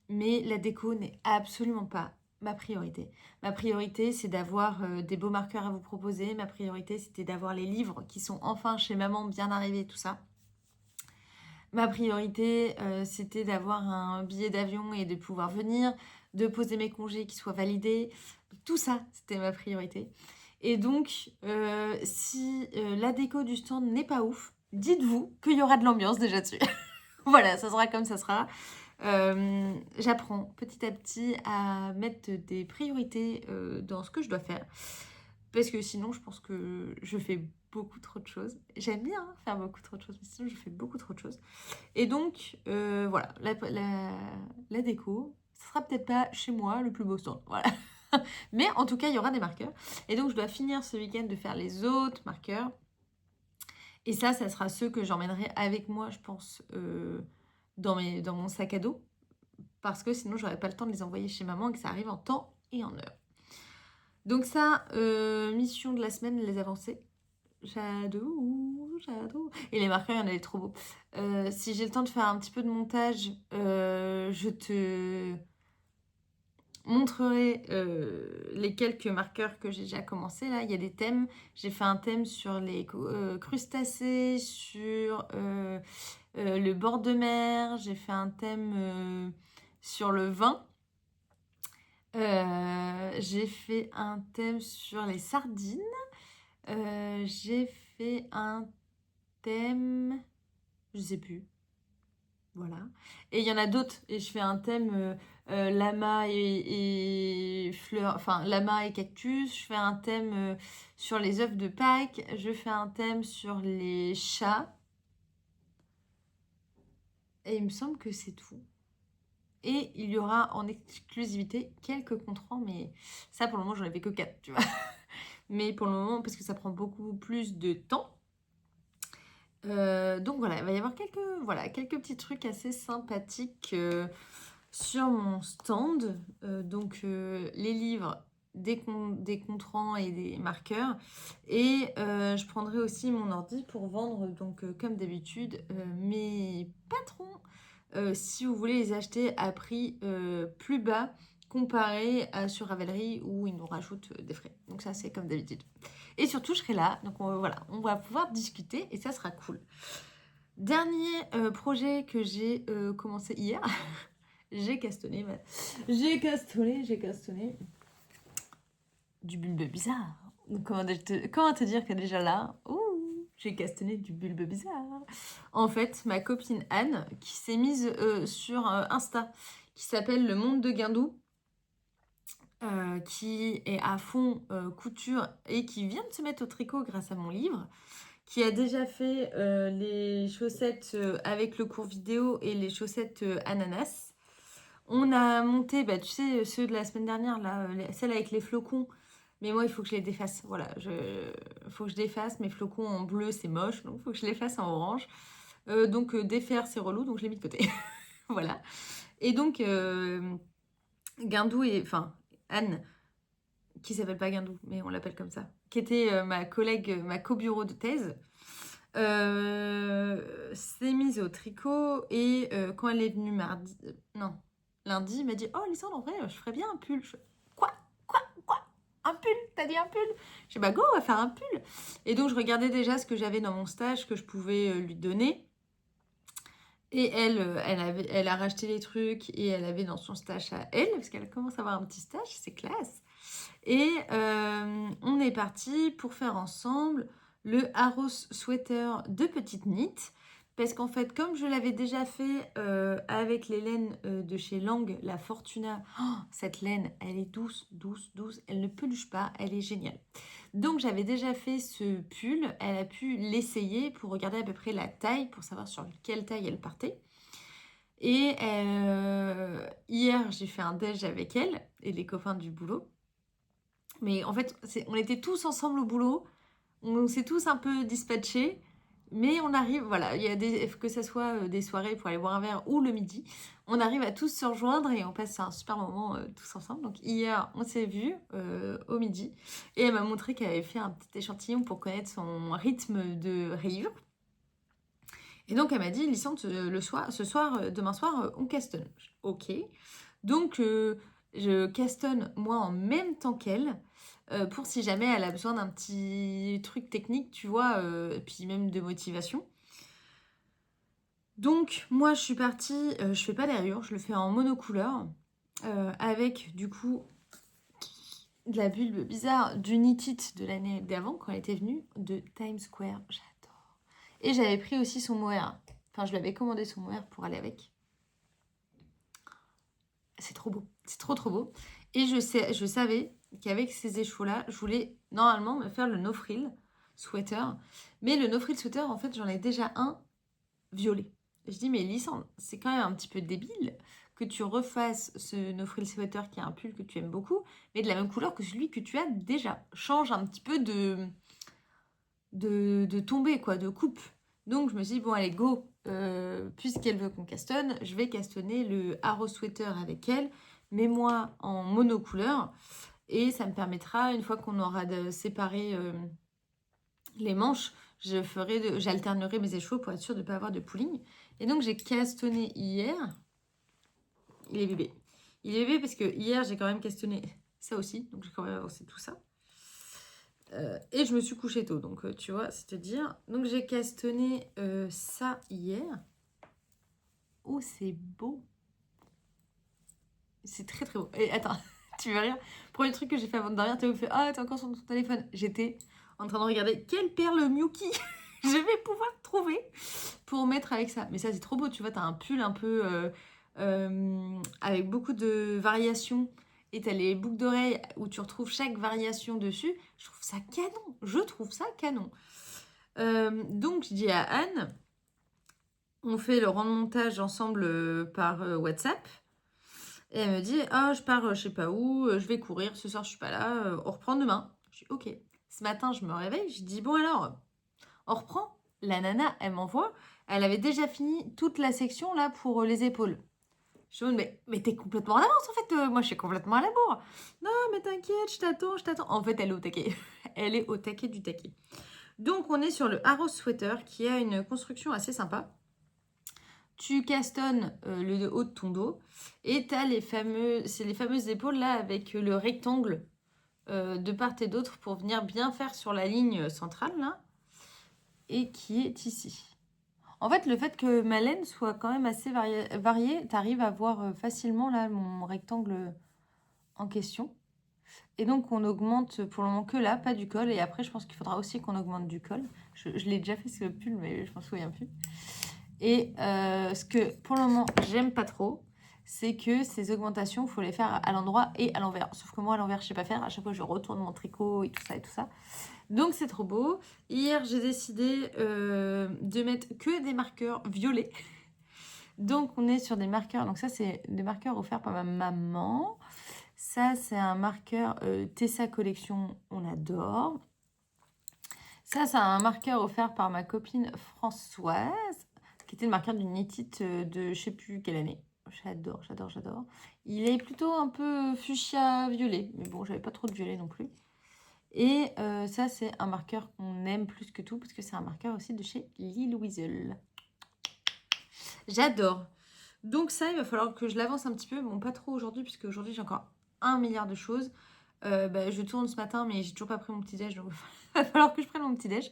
Mais la déco n'est absolument pas ma priorité. Ma priorité, c'est d'avoir des beaux marqueurs à vous proposer. Ma priorité, c'était d'avoir les livres qui sont enfin chez maman bien arrivés, tout ça. Ma priorité, c'était d'avoir un billet d'avion et de pouvoir venir, de poser mes congés qui soient validés. Tout ça, c'était ma priorité. Et donc, si la déco du stand n'est pas ouf, dites-vous qu'il y aura de l'ambiance déjà dessus. Voilà, ça sera comme ça sera. J'apprends petit à petit à mettre des priorités dans ce que je dois faire. Parce que sinon, je pense que je fais beaucoup trop de choses. J'aime bien faire beaucoup trop de choses, mais sinon, je fais beaucoup trop de choses. Et donc, voilà, la déco, ce sera peut-être pas chez moi le plus beau stand. Voilà. Mais en tout cas, il y aura des marqueurs. Et donc, je dois finir ce week-end de faire les autres marqueurs. Et ça sera ceux que j'emmènerai avec moi, je pense, dans mon sac à dos. Parce que sinon, j'aurais pas le temps de les envoyer chez maman et que ça arrive en temps et en heure. Donc ça, mission de la semaine, les avancées. J'adore. Et les marqueurs, il y en avait trop beaux. Si j'ai le temps de faire un petit peu de montage, je te montrerai les quelques marqueurs que j'ai déjà commencé. Là, il y a des thèmes. J'ai fait un thème sur les crustacés, sur le bord de mer. J'ai fait un thème sur le vin. J'ai fait un thème sur les sardines. J'ai fait un thème... Je sais plus. Voilà. Et il y en a d'autres. Et je fais un thème lama et fleurs... Enfin, lama et cactus. Je fais un thème sur les œufs de Pâques. Je fais un thème sur les chats. Et il me semble que c'est tout. Et il y aura en exclusivité quelques contrats, mais ça pour le moment j'en ai fait que 4, tu vois. Mais pour le moment, parce que ça prend beaucoup plus de temps. Donc voilà, il va y avoir quelques petits trucs assez sympathiques sur mon stand. Donc les livres, des contrans et des marqueurs. Et je prendrai aussi mon ordi pour vendre, donc comme d'habitude, mes patrons. Si vous voulez les acheter à prix plus bas comparé à sur Ravelry où ils nous rajoutent des frais. Donc ça, c'est comme d'habitude. Et surtout, je serai là. Donc voilà, on va pouvoir discuter et ça sera cool. Dernier projet que j'ai commencé hier. J'ai castanné du bulbe bizarre. Comment te dire que déjà là, j'ai castanné du bulbe bizarre. En fait, ma copine Anne, qui s'est mise sur Insta, qui s'appelle Le Monde de Guindou, qui est à fond couture et qui vient de se mettre au tricot grâce à mon livre, qui a déjà fait les chaussettes avec le cours vidéo et les chaussettes ananas. On a monté, bah, tu sais, ceux de la semaine dernière, là, celle avec les flocons. Mais moi, il faut que je les défasse. Voilà, faut que je défasse. Mes flocons en bleu, c'est moche. Donc, il faut que je les fasse en orange. Donc, défaire, c'est relou. Donc, je l'ai mis de côté. Voilà. Et donc, Guindou et... Enfin, Anne, qui s'appelle pas Guindou, mais on l'appelle comme ça, qui était ma collègue, ma co-bureau de thèse, s'est mise au tricot et quand elle est venue mardi, non, lundi, elle m'a dit oh Lysandre, en vrai, je ferais bien un pull. Quoi? Un pull? T'as dit un pull? Je dis bah go, on va faire un pull. Et donc je regardais déjà ce que j'avais dans mon stage que je pouvais lui donner. Et elle a racheté les trucs et elle avait dans son stage à elle, parce qu'elle commence à avoir un petit stage, c'est classe. Et on est parti pour faire ensemble le Harrow Sweater de petite knit. Parce qu'en fait, comme je l'avais déjà fait avec les laines de chez Lang, la Fortuna, oh, cette laine, elle est douce, douce, douce. Elle ne peluche pas, elle est géniale. Donc j'avais déjà fait ce pull. Elle a pu l'essayer pour regarder à peu près la taille, pour savoir sur quelle taille elle partait. Et hier, j'ai fait un déj avec elle et les copains du boulot. Mais en fait, on était tous ensemble au boulot. On s'est tous un peu dispatchés. Mais on arrive, voilà, il y a que ce soit des soirées pour aller boire un verre ou le midi, on arrive à tous se rejoindre et on passe un super moment tous ensemble. Donc hier, on s'est vus au midi et elle m'a montré qu'elle avait fait un petit échantillon pour connaître son rythme de rayure. Et donc elle m'a dit, Lysandre, demain soir, on castonne. Ok. Donc je castonne moi en même temps qu'elle. Pour si jamais elle a besoin d'un petit truc technique, tu vois, et puis même de motivation. Donc, moi, je suis partie, je fais pas des rayures, je le fais en monocouleur, avec, du coup, de la bulbe bizarre du Knit It de l'année d'avant, quand elle était venue, de Times Square. J'adore. Et j'avais pris aussi son mohair. Enfin, je lui avais commandé son mohair pour aller avec. C'est trop beau. C'est trop, trop beau. Et je savais qu'avec ces échos-là, je voulais normalement me faire le no-frill sweater. Mais le no-frill sweater, en fait, j'en ai déjà un violet. Je dis, mais Lysandre, c'est quand même un petit peu débile que tu refasses ce no-frill sweater qui est un pull que tu aimes beaucoup, mais de la même couleur que celui que tu as déjà. Change un petit peu de tombée, quoi, de coupe. Donc, je me suis dit, bon, allez, go. Puisqu'elle veut qu'on castonne, je vais castonner le Harrow Sweater avec elle, mais moi en monocouleur. Et ça me permettra, une fois qu'on aura séparé les manches, j'alternerai mes échos pour être sûre de ne pas avoir de pooling. Et donc, j'ai castonné hier. Il est bébé. Il est bébé parce que hier, j'ai quand même castonné ça aussi. Donc, j'ai quand même avancé tout ça. Et je me suis couchée tôt. Donc, tu vois, c'est-à-dire... Donc, j'ai castonné ça hier. Oh, c'est beau. C'est très, très beau. Et attends, tu veux rire? Premier truc que j'ai fait avant de dormir, Théo me fait « Ah, t'es encore sur ton téléphone ?» J'étais en train de regarder quelle perle Miyuki je vais pouvoir trouver pour mettre avec ça. Mais ça, c'est trop beau, tu vois, t'as un pull un peu avec beaucoup de variations et t'as les boucles d'oreilles où tu retrouves chaque variation dessus. Je trouve ça canon. Je trouve ça canon. Donc, je dis à Anne, on fait le rang de montage ensemble par WhatsApp. Et elle me dit, ah, je pars, je sais pas où, je vais courir, ce soir je suis pas là, on reprend demain. Je dis, ok. Ce matin, je me réveille, je dis, bon alors, on reprend. La nana, elle m'envoie, elle avait déjà fini toute la section là pour les épaules. Je me dis, mais t'es complètement en avance en fait, moi je suis complètement à la bourre. Non, mais t'inquiète, je t'attends. En fait, elle est au taquet. Elle est au taquet du taquet. Donc, on est sur le Harrow Sweater qui a une construction assez sympa. Tu castonnes le haut de ton dos et tu as les fameuses épaules là avec le rectangle de part et d'autre pour venir bien faire sur la ligne centrale là et qui est ici. En fait, le fait que ma laine soit quand même assez variée, tu arrives à voir facilement là mon rectangle en question. Et donc, on augmente pour le moment que là, pas du col. Et après, je pense qu'il faudra aussi qu'on augmente du col. Je l'ai déjà fait ce pull, mais je m'en souviens plus. Et ce que pour le moment j'aime pas trop, c'est que ces augmentations, il faut les faire à l'endroit et à l'envers. Sauf que moi à l'envers je sais pas faire, à chaque fois je retourne mon tricot et tout ça et tout ça. Donc c'est trop beau. Hier j'ai décidé de mettre que des marqueurs violets. Donc, on est sur des marqueurs. Donc, ça, c'est des marqueurs offerts par ma maman. Ça, c'est un marqueur Tessa Collection, on adore. Ça, c'est un marqueur offert par ma copine Françoise, qui était le marqueur d'une Knit-It de je sais plus quelle année. J'adore, j'adore, j'adore. Il est plutôt un peu fuchsia violet, mais bon, j'avais pas trop de violet non plus. Et ça, c'est un marqueur qu'on aime plus que tout, parce que c'est un marqueur aussi de chez Lil Weasel. J'adore. Donc ça, il va falloir que je l'avance un petit peu. Bon, pas trop aujourd'hui, puisque aujourd'hui, j'ai encore 1 milliard de choses. Je tourne ce matin, mais j'ai toujours pas pris mon petit-déj, donc il va falloir que je prenne mon petit-déj.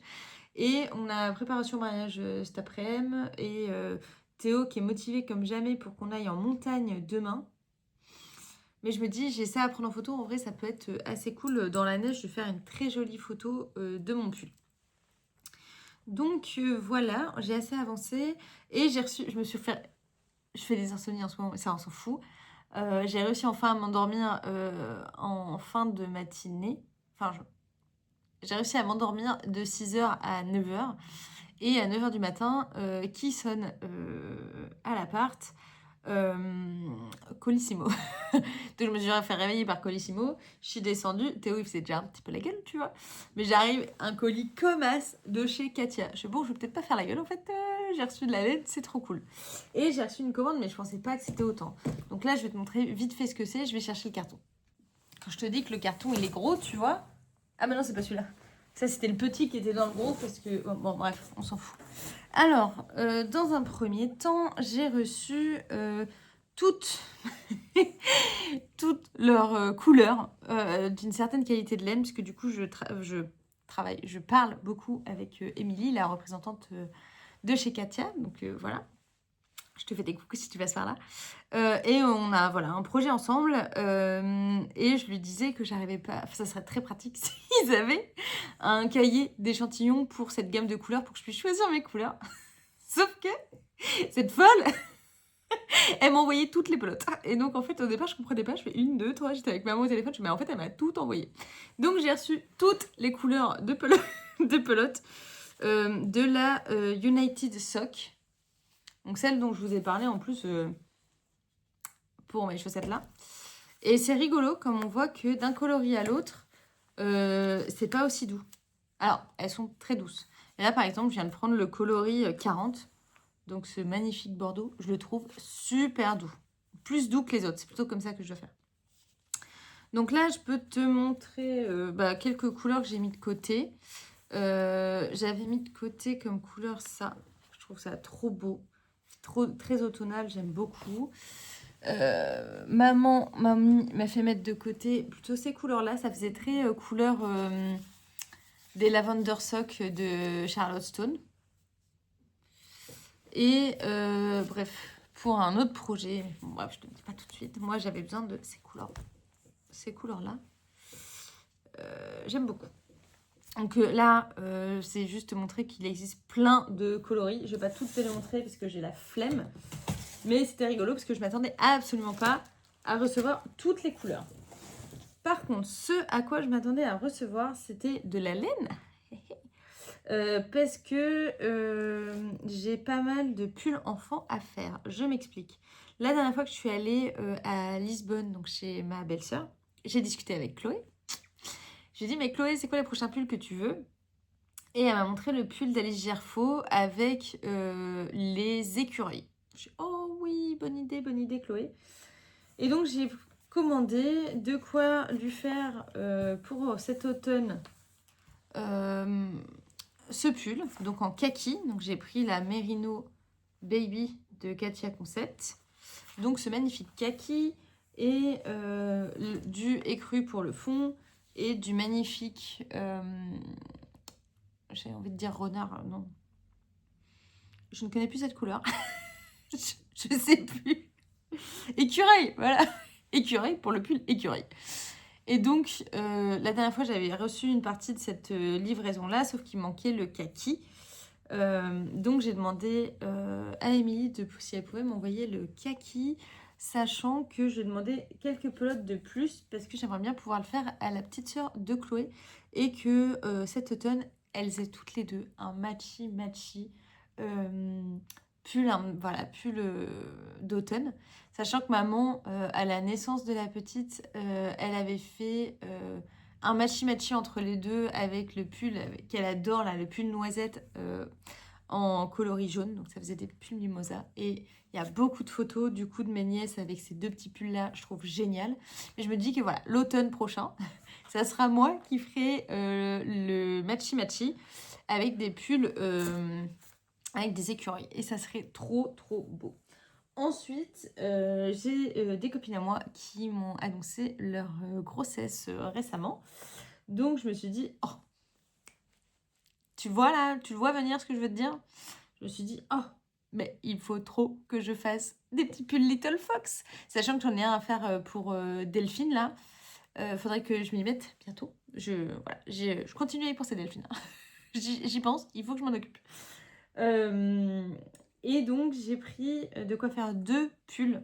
Et on a préparation au mariage cet après-midi. Et Théo qui est motivé comme jamais pour qu'on aille en montagne demain. Mais je me dis, j'ai ça à prendre en photo. En vrai, ça peut être assez cool dans la neige de faire une très jolie photo de mon pull. Donc voilà, j'ai assez avancé. Et j'ai reçu, je fais des insomnies en ce moment, mais ça on s'en fout. J'ai réussi enfin à m'endormir en fin de matinée. Enfin, j'ai réussi à m'endormir de 6h à 9h. Et à 9h du matin, qui sonne à l'appart Colissimo. Donc je me suis fait réveiller par Colissimo. Je suis descendue. Théo, il faisait déjà un petit peu la gueule, tu vois. Mais j'arrive, un colis comme as de chez Katia. Je suis bon, je vais peut-être pas faire la gueule. En fait, j'ai reçu de la laine, c'est trop cool. Et j'ai reçu une commande, mais je pensais pas que c'était autant. Donc là, je vais te montrer vite fait ce que c'est. Je vais chercher le carton. Quand je te dis que le carton, il est gros, tu vois. Ah, mais non, c'est pas celui-là. Ça, c'était le petit qui était dans le gros parce que... Bon, bref, on s'en fout. Alors, dans un premier temps, j'ai reçu toutes, toutes leurs couleurs d'une certaine qualité de laine, puisque du coup, je parle beaucoup avec Émilie, la représentante de chez Katia. Donc voilà, je te fais des coucous si tu passes par là. Et on a voilà, un projet ensemble. Et je lui disais que j'arrivais pas... Ça serait très pratique s'ils avaient un cahier d'échantillons pour cette gamme de couleurs pour que je puisse choisir mes couleurs. Sauf que cette folle, elle m'a envoyé toutes les pelotes. Et donc, en fait, au départ, je comprenais pas. Je fais 1, 2, 3. J'étais avec maman au téléphone. Mais en fait, elle m'a tout envoyé. Donc, j'ai reçu toutes les couleurs de pelotes de la United Sock. Donc, celle dont je vous ai parlé en plus pour mes chaussettes là. Et c'est rigolo, comme on voit que d'un coloris à l'autre, c'est pas aussi doux. Alors, elles sont très douces. Et là, par exemple, je viens de prendre le coloris 40. Donc, ce magnifique bordeaux, je le trouve super doux. Plus doux que les autres. C'est plutôt comme ça que je dois faire. Donc là, je peux te montrer quelques couleurs que j'ai mis de côté. J'avais mis de côté comme couleur ça. Je trouve ça trop beau. Très automnal, j'aime beaucoup. Mamie m'a fait mettre de côté plutôt ces couleurs-là. Ça faisait très couleur des Lavender Sock de Charlotte Stone. Et bref, pour un autre projet, bon, bref, je te le dis pas tout de suite. Moi, j'avais besoin de ces couleurs-là. J'aime beaucoup. Donc là, c'est juste montrer qu'il existe plein de coloris. Je vais pas toutes te les montrer parce que j'ai la flemme. Mais c'était rigolo parce que je m'attendais absolument pas à recevoir toutes les couleurs. Par contre, ce à quoi je m'attendais à recevoir, c'était de la laine. Parce que j'ai pas mal de pulls enfants à faire. Je m'explique. La dernière fois que je suis allée à Lisbonne, donc chez ma belle-sœur, j'ai discuté avec Chloé. J'ai dit, mais Chloé, c'est quoi les prochains pulls que tu veux? Et elle m'a montré le pull d'Alice Gerfaux avec les écureuils. Je suis, oh oui, bonne idée, Chloé. Et donc, j'ai commandé de quoi lui faire pour cet automne ce pull, donc en kaki. Donc, j'ai pris la Merino Baby de Katia Concept. Donc, ce magnifique kaki et du écru pour le fond et du magnifique... j'ai envie de dire runner, non. Je ne connais plus cette couleur. je sais plus. Écureuil, voilà. Écureuil pour le pull écureuil. Et donc, la dernière fois, j'avais reçu une partie de cette livraison-là, sauf qu'il manquait le kaki. Donc, j'ai demandé à Émilie si elle pouvait m'envoyer le kaki, sachant que je demandais quelques pelotes de plus, parce que j'aimerais bien pouvoir le faire à la petite sœur de Chloé, et que cet automne, elles aient toutes les deux un matchy voilà, pull d'automne. Sachant que maman, à la naissance de la petite, elle avait fait un matchy-matchy entre les deux avec le pull qu'elle adore, là, le pull noisette en coloris jaune. Donc ça faisait des pulls mimosa. Et il y a beaucoup de photos du coup de mes nièces avec ces deux petits pulls-là. Je trouve génial. Mais je me dis que voilà, l'automne prochain, ça sera moi qui ferai le matchy-matchy avec des pulls avec des écureuils. Et ça serait trop, trop beau. Ensuite, j'ai des copines à moi qui m'ont annoncé leur grossesse récemment. Donc, je me suis dit, oh, tu vois là, tu le vois venir ce que je veux te dire? Je me suis dit, oh, mais il faut trop que je fasse des petits pulls Little Fox. Sachant que j'en ai un à faire pour Delphine là. Faudrait que je m'y mette bientôt. Voilà, je continue à y penser Delphine. J'y pense, il faut que je m'en occupe. Et donc, j'ai pris de quoi faire 2 pulls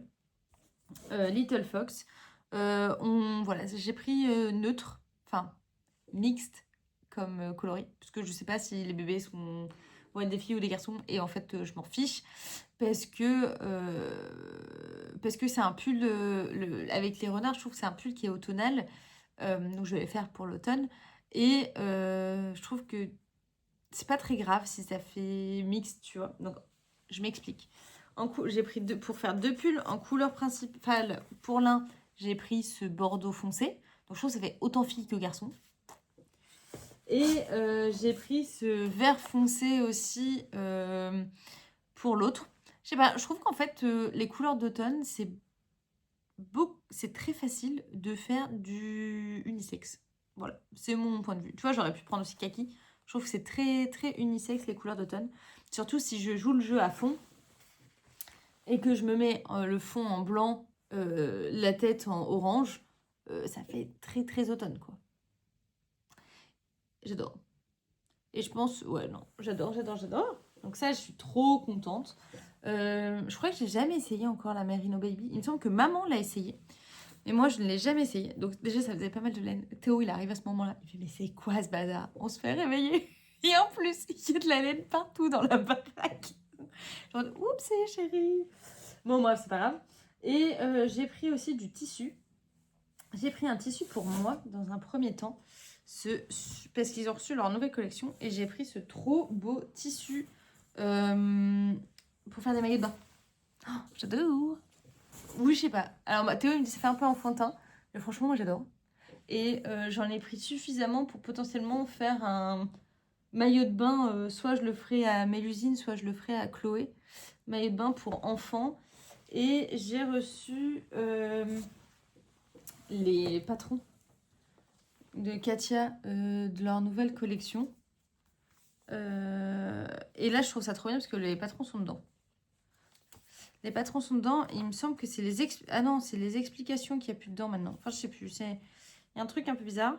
Little Fox. Voilà, j'ai pris neutre, enfin mixte comme coloris, parce que je sais pas si les bébés vont être des filles ou des garçons, et en fait, je m'en fiche, parce que c'est un pull, avec les renards, je trouve que c'est un pull qui est automnal, donc je vais le faire pour l'automne, et je trouve que c'est pas très grave si ça fait mixte, tu vois. Donc, je m'explique. J'ai pris pour faire 2 pulls en couleur principale. Pour l'un, j'ai pris ce bordeaux foncé. Donc, je trouve que ça fait autant fille que garçon. Et j'ai pris ce vert foncé aussi pour l'autre. Je sais pas, je trouve qu'en fait, les couleurs d'automne, c'est très facile de faire du unisexe. Voilà, c'est mon point de vue. Tu vois, j'aurais pu prendre aussi kaki. Je trouve que c'est très, très unisexe les couleurs d'automne. Surtout si je joue le jeu à fond et que je me mets le fond en blanc, la tête en orange, ça fait très, très automne, quoi. J'adore. Et je pense, ouais, non, j'adore, j'adore, j'adore. Donc ça, je suis trop contente. Je crois que j'ai jamais essayé encore la Merino Baby. Il me semble que maman l'a essayé. Et moi, je ne l'ai jamais essayé. Donc déjà, ça faisait pas mal de laine. Théo, il arrive à ce moment-là. Il fait, mais c'est quoi ce bazar? On se fait réveiller. Et en plus, il y a de la laine partout dans la baraque. Genre, oups, chérie. Bon, bref, c'est pas grave. Et j'ai pris aussi du tissu. J'ai pris un tissu pour moi, dans un premier temps. Parce qu'ils ont reçu leur nouvelle collection. Et j'ai pris ce trop beau tissu pour faire des maillots de bain. Oh, j'adore. Oui, je sais pas. Alors, Théo, il me dit ça fait un peu enfantin. Mais franchement, moi, j'adore. Et j'en ai pris suffisamment pour potentiellement faire un maillot de bain. Soit je le ferai à Mélusine, soit je le ferai à Chloé. Maillot de bain pour enfants. Et j'ai reçu les patrons de Katia de leur nouvelle collection. Et là, je trouve ça trop bien parce que les patrons sont dedans. Les patrons sont dedans. Et il me semble que c'est ah non, c'est les explications qu'il n'y a plus dedans maintenant. Enfin, je sais plus. Il y a un truc un peu bizarre.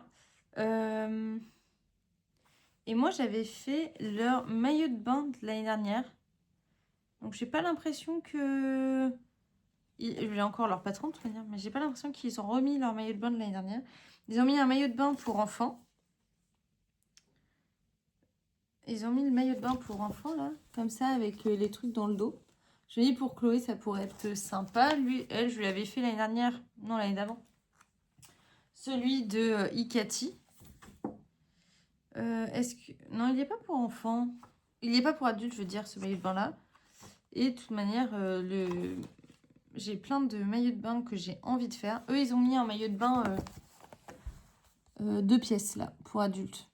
Et moi, j'avais fait leur maillot de bain de l'année dernière. Donc, j'ai pas l'impression que... J'ai encore leur patron, de toute manière. Mais j'ai pas l'impression qu'ils ont remis leur maillot de bain de l'année dernière. Ils ont mis un maillot de bain pour enfants. Ils ont mis le maillot de bain pour enfants, là. Comme ça, avec les trucs dans le dos. Je me dis, pour Chloé, ça pourrait être sympa. Elle, je lui avais fait l'année dernière. Non, l'année d'avant. Celui de Ikati. Est-ce que... Non, il n'y est pas pour enfants. Il n'y est pas pour adultes, je veux dire, ce maillot de bain-là. Et de toute manière, j'ai plein de maillots de bain que j'ai envie de faire. Eux, ils ont mis un maillot de bain 2 pièces, là, pour adultes.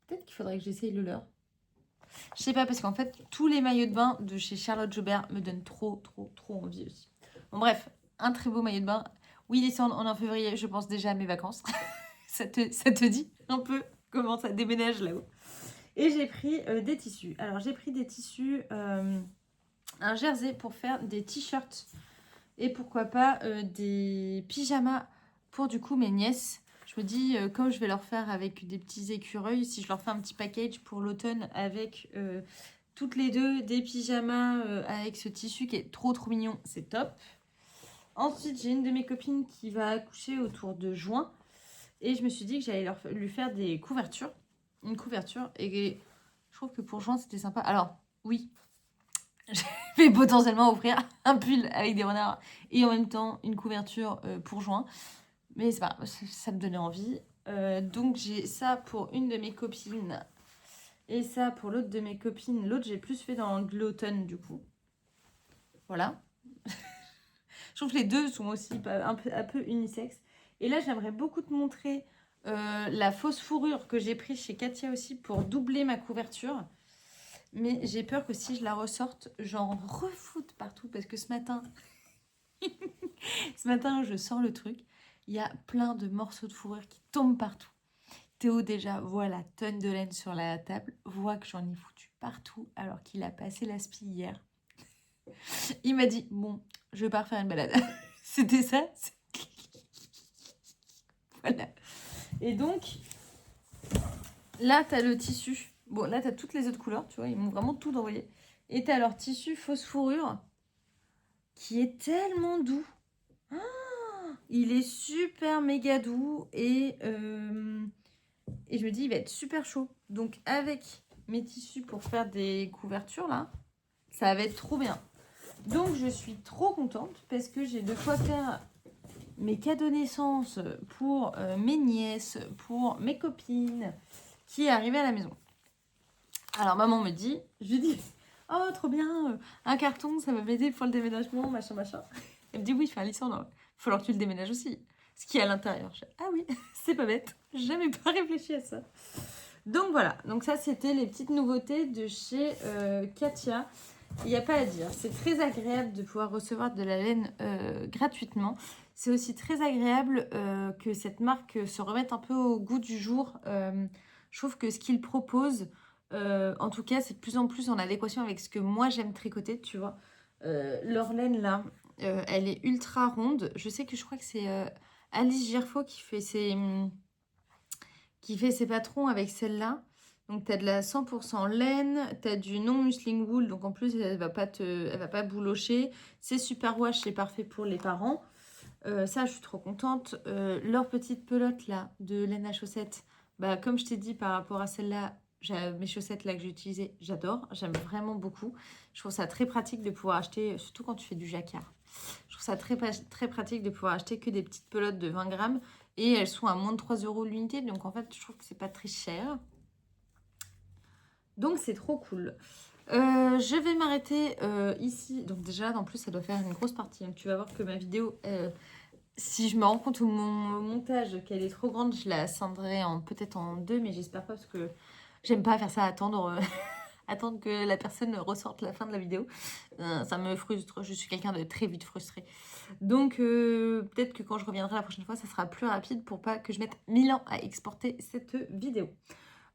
Peut-être qu'il faudrait que j'essaye le leur. Je sais pas, parce qu'en fait, tous les maillots de bain de chez Charlotte Jobert me donnent trop, trop, trop envie aussi. Bon, bref, un très beau maillot de bain. Oui, descendre en février, je pense déjà à mes vacances. ça te dit un peu comment ça déménage là-haut. Et j'ai pris des tissus. Alors, j'ai pris des tissus, un jersey pour faire des t-shirts. Et pourquoi pas des pyjamas pour du coup mes nièces. Je me dis, comme je vais leur faire avec des petits écureuils, si je leur fais un petit package pour l'automne avec toutes les deux des pyjamas avec ce tissu qui est trop trop mignon, c'est top. Ensuite, j'ai une de mes copines qui va accoucher autour de juin. Et je me suis dit que j'allais lui faire des couvertures. une couverture. Et je trouve que pour juin, c'était sympa. Alors, oui, je vais potentiellement offrir un pull avec des renards et en même temps une couverture pour juin. Mais c'est pas grave, ça me donnait envie. Donc j'ai ça pour une de mes copines. Et ça pour l'autre de mes copines. L'autre, j'ai plus fait dans l'automne du coup. Voilà. Je trouve que les deux sont aussi un peu unisex. Et là, j'aimerais beaucoup te montrer la fausse fourrure que j'ai prise chez Katia aussi pour doubler ma couverture. Mais j'ai peur que si je la ressorte, j'en refoute partout. Parce que ce matin, je sors le truc. Il y a plein de morceaux de fourrure qui tombent partout. Théo déjà voit la tonne de laine sur la table, voit que j'en ai foutu partout alors qu'il a passé l'aspi hier. Il m'a dit, bon, je vais pas refaire une balade. C'était ça. Voilà. Et donc, là, t'as le tissu. Bon, là, t'as toutes les autres couleurs, tu vois, ils m'ont vraiment tout envoyé. Et t'as leur tissu fausse fourrure qui est tellement doux. Ah, il est super méga doux et je me dis, il va être super chaud. Donc, avec mes tissus pour faire des couvertures, là, ça va être trop bien. Donc, je suis trop contente parce que j'ai de quoi faire mes cadeaux naissance pour mes nièces, pour mes copines qui arrivaient à la maison. Alors, maman me dit, je lui dis, oh, trop bien, un carton, ça va m'aider pour le déménagement, machin, machin. Elle me dit, oui, Alexandre, il va falloir que tu le déménages aussi. Ce qui est à l'intérieur. Je dis, ah oui, c'est pas bête, j'avais pas réfléchi à ça. Donc voilà, donc ça c'était les petites nouveautés de chez Katia. Il n'y a pas à dire, c'est très agréable de pouvoir recevoir de la laine gratuitement. C'est aussi très agréable que cette marque se remette un peu au goût du jour. Je trouve que ce qu'ils proposent, en tout cas, c'est de plus en plus en adéquation avec ce que moi j'aime tricoter, tu vois. Leur laine là, elle est ultra ronde. Je sais que je crois que c'est Alice Gerfaux qui fait ses patrons avec celle-là. Donc, tu as de la 100% laine, tu as du non-musling wool, donc en plus, elle va pas boulocher. C'est super wash, c'est parfait pour les parents. Ça, je suis trop contente. Leur petite pelote, là, de laine à chaussettes, bah, comme je t'ai dit par rapport à celle-là, mes chaussettes là que j'ai utilisées, j'adore. J'aime vraiment beaucoup. Je trouve ça très pratique de pouvoir acheter, surtout quand tu fais du jacquard. Je trouve ça très pratique de pouvoir acheter que des petites pelotes de 20 grammes. Et elles sont à moins de 3 € l'unité. Donc, en fait, je trouve que c'est pas très cher. Donc, c'est trop cool. Je vais m'arrêter ici. Donc, déjà, en plus, ça doit faire une grosse partie. Donc, tu vas voir que ma vidéo, si je me rends compte au montage qu'elle est trop grande, je la scindrai peut-être en deux. Mais j'espère pas parce que j'aime pas faire ça, attendre que la personne ressorte la fin de la vidéo. Ça me frustre. Je suis quelqu'un de très vite frustré. Donc, peut-être que quand je reviendrai la prochaine fois, ça sera plus rapide pour pas que je mette 1000 ans à exporter cette vidéo.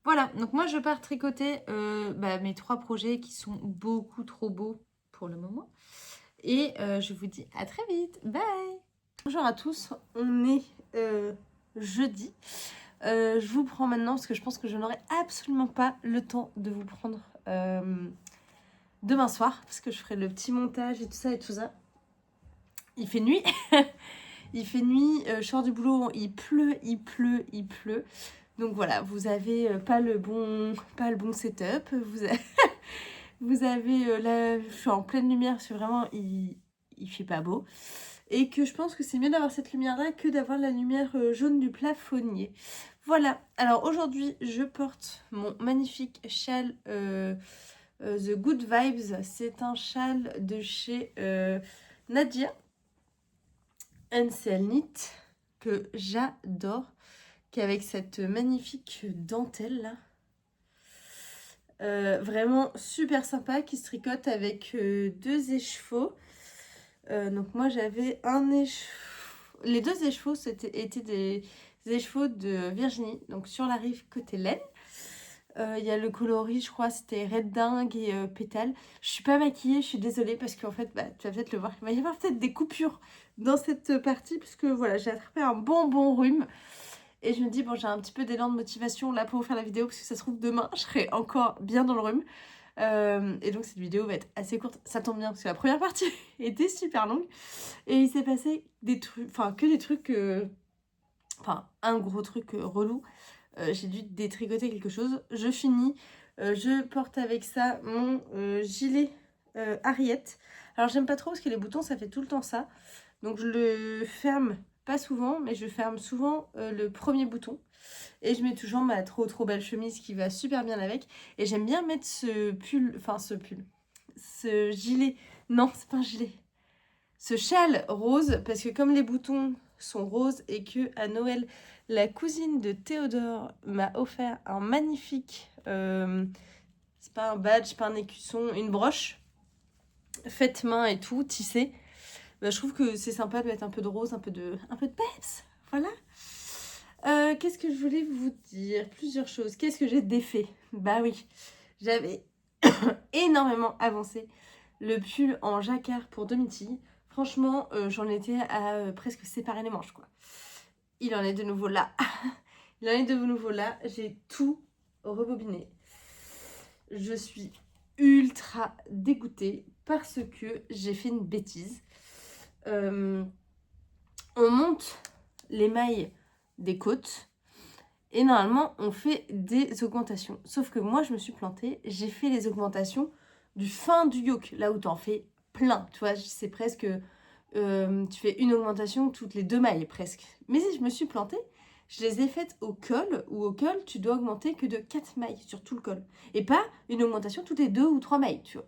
Voilà, donc moi, je pars tricoter mes 3 projets qui sont beaucoup trop beaux pour le moment. Et je vous dis à très vite. Bye! Bonjour à tous, on est jeudi. Je vous prends maintenant parce que je pense que je n'aurai absolument pas le temps de vous prendre demain soir parce que je ferai le petit montage et tout ça. Il fait nuit. Il fait nuit, je sors du boulot, il pleut. Donc voilà, vous avez pas le bon setup. Vous avez là, je suis en pleine lumière, c'est vraiment, il fait pas beau. Et que je pense que c'est mieux d'avoir cette lumière-là que d'avoir la lumière jaune du plafonnier. Voilà, alors aujourd'hui, je porte mon magnifique châle The Good Vibes. C'est un châle de chez Nadia NCL Knit que j'adore, qu'avec cette magnifique dentelle là. Vraiment super sympa, qui se tricote avec 2 écheveaux. Donc moi j'avais un écheveau. Les 2 écheveaux étaient des écheveaux de Virginie, donc sur la rive côté laine. Il y a le coloris, je crois, c'était Red Dingue et Pétale. Je suis pas maquillée, je suis désolée parce qu'en fait, tu vas peut-être le voir, il va y avoir peut-être des coupures dans cette partie parce que voilà, j'ai attrapé un bon rhume. Et je me dis, bon, j'ai un petit peu d'élan de motivation là pour vous faire la vidéo parce que ça se trouve demain, je serai encore bien dans le rhume. Et donc cette vidéo va être assez courte, ça tombe bien parce que la première partie était super longue. Et il s'est passé des trucs, enfin que des trucs, un gros truc relou. j'ai dû détricoter quelque chose. Je finis. Je porte avec ça mon gilet Harriet. Alors j'aime pas trop parce que les boutons ça fait tout le temps ça. Donc je le ferme pas souvent, mais je ferme souvent le premier bouton. Et je mets toujours ma trop belle chemise qui va super bien avec. Et j'aime bien mettre ce gilet, non c'est pas un gilet, ce châle rose, parce que comme les boutons sont roses et que à Noël, la cousine de Théodore m'a offert un magnifique, c'est pas un badge, pas un écusson, une broche, faite main et tout, tissée. Bah, je trouve que c'est sympa de mettre un peu de rose, un peu de peps, voilà. Qu'est-ce que je voulais vous dire? Plusieurs choses. Qu'est-ce que j'ai défait? Bah oui, j'avais énormément avancé le pull en jacquard pour Domiti. Franchement, j'en étais à presque séparer les manches, quoi. Il en est de nouveau là. Il en est de nouveau là. J'ai tout rebobiné. Je suis ultra dégoûtée parce que j'ai fait une bêtise. On monte les mailles des côtes et normalement on fait des augmentations. Sauf que moi je me suis plantée, j'ai fait les augmentations du fin du yoke, là où t'en fais plein. Tu vois, c'est presque... tu fais une augmentation toutes les 2 mailles presque. Mais si je me suis plantée, je les ai faites au col, où au col tu dois augmenter que de 4 mailles sur tout le col. Et pas une augmentation toutes les 2 ou 3 mailles, tu vois.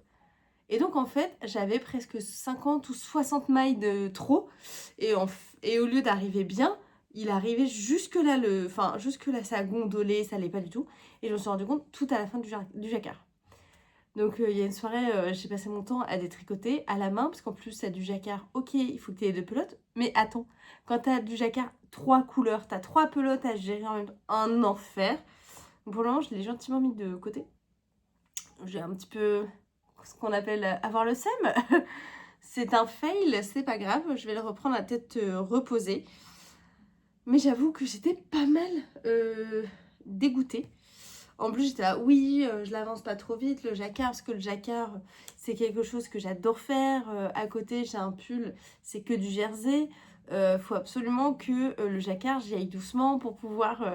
Et donc en fait, j'avais presque 50 ou 60 mailles de trop. Et au lieu d'arriver bien, il arrivait jusque là, jusque là ça a gondolé, ça allait pas du tout. Et je me suis rendu compte tout à la fin du jacquard. Donc il y a une soirée, j'ai passé mon temps à détricoter à la main, parce qu'en plus t'as du jacquard, ok, il faut que tu aies 2 pelotes. Mais attends, quand t'as du jacquard 3 couleurs, t'as 3 pelotes à gérer en même temps, un enfer. Pour le moment, je l'ai gentiment mis de côté. J'ai un petit peu ce qu'on appelle avoir le seum. C'est un fail, c'est pas grave, je vais le reprendre à tête reposée. Mais j'avoue que j'étais pas mal dégoûtée. En plus, j'étais là, oui, je l'avance pas trop vite, le jacquard, parce que le jacquard, c'est quelque chose que j'adore faire. À côté, j'ai un pull, c'est que du jersey. Faut absolument que le jacquard, j'y aille doucement pour pouvoir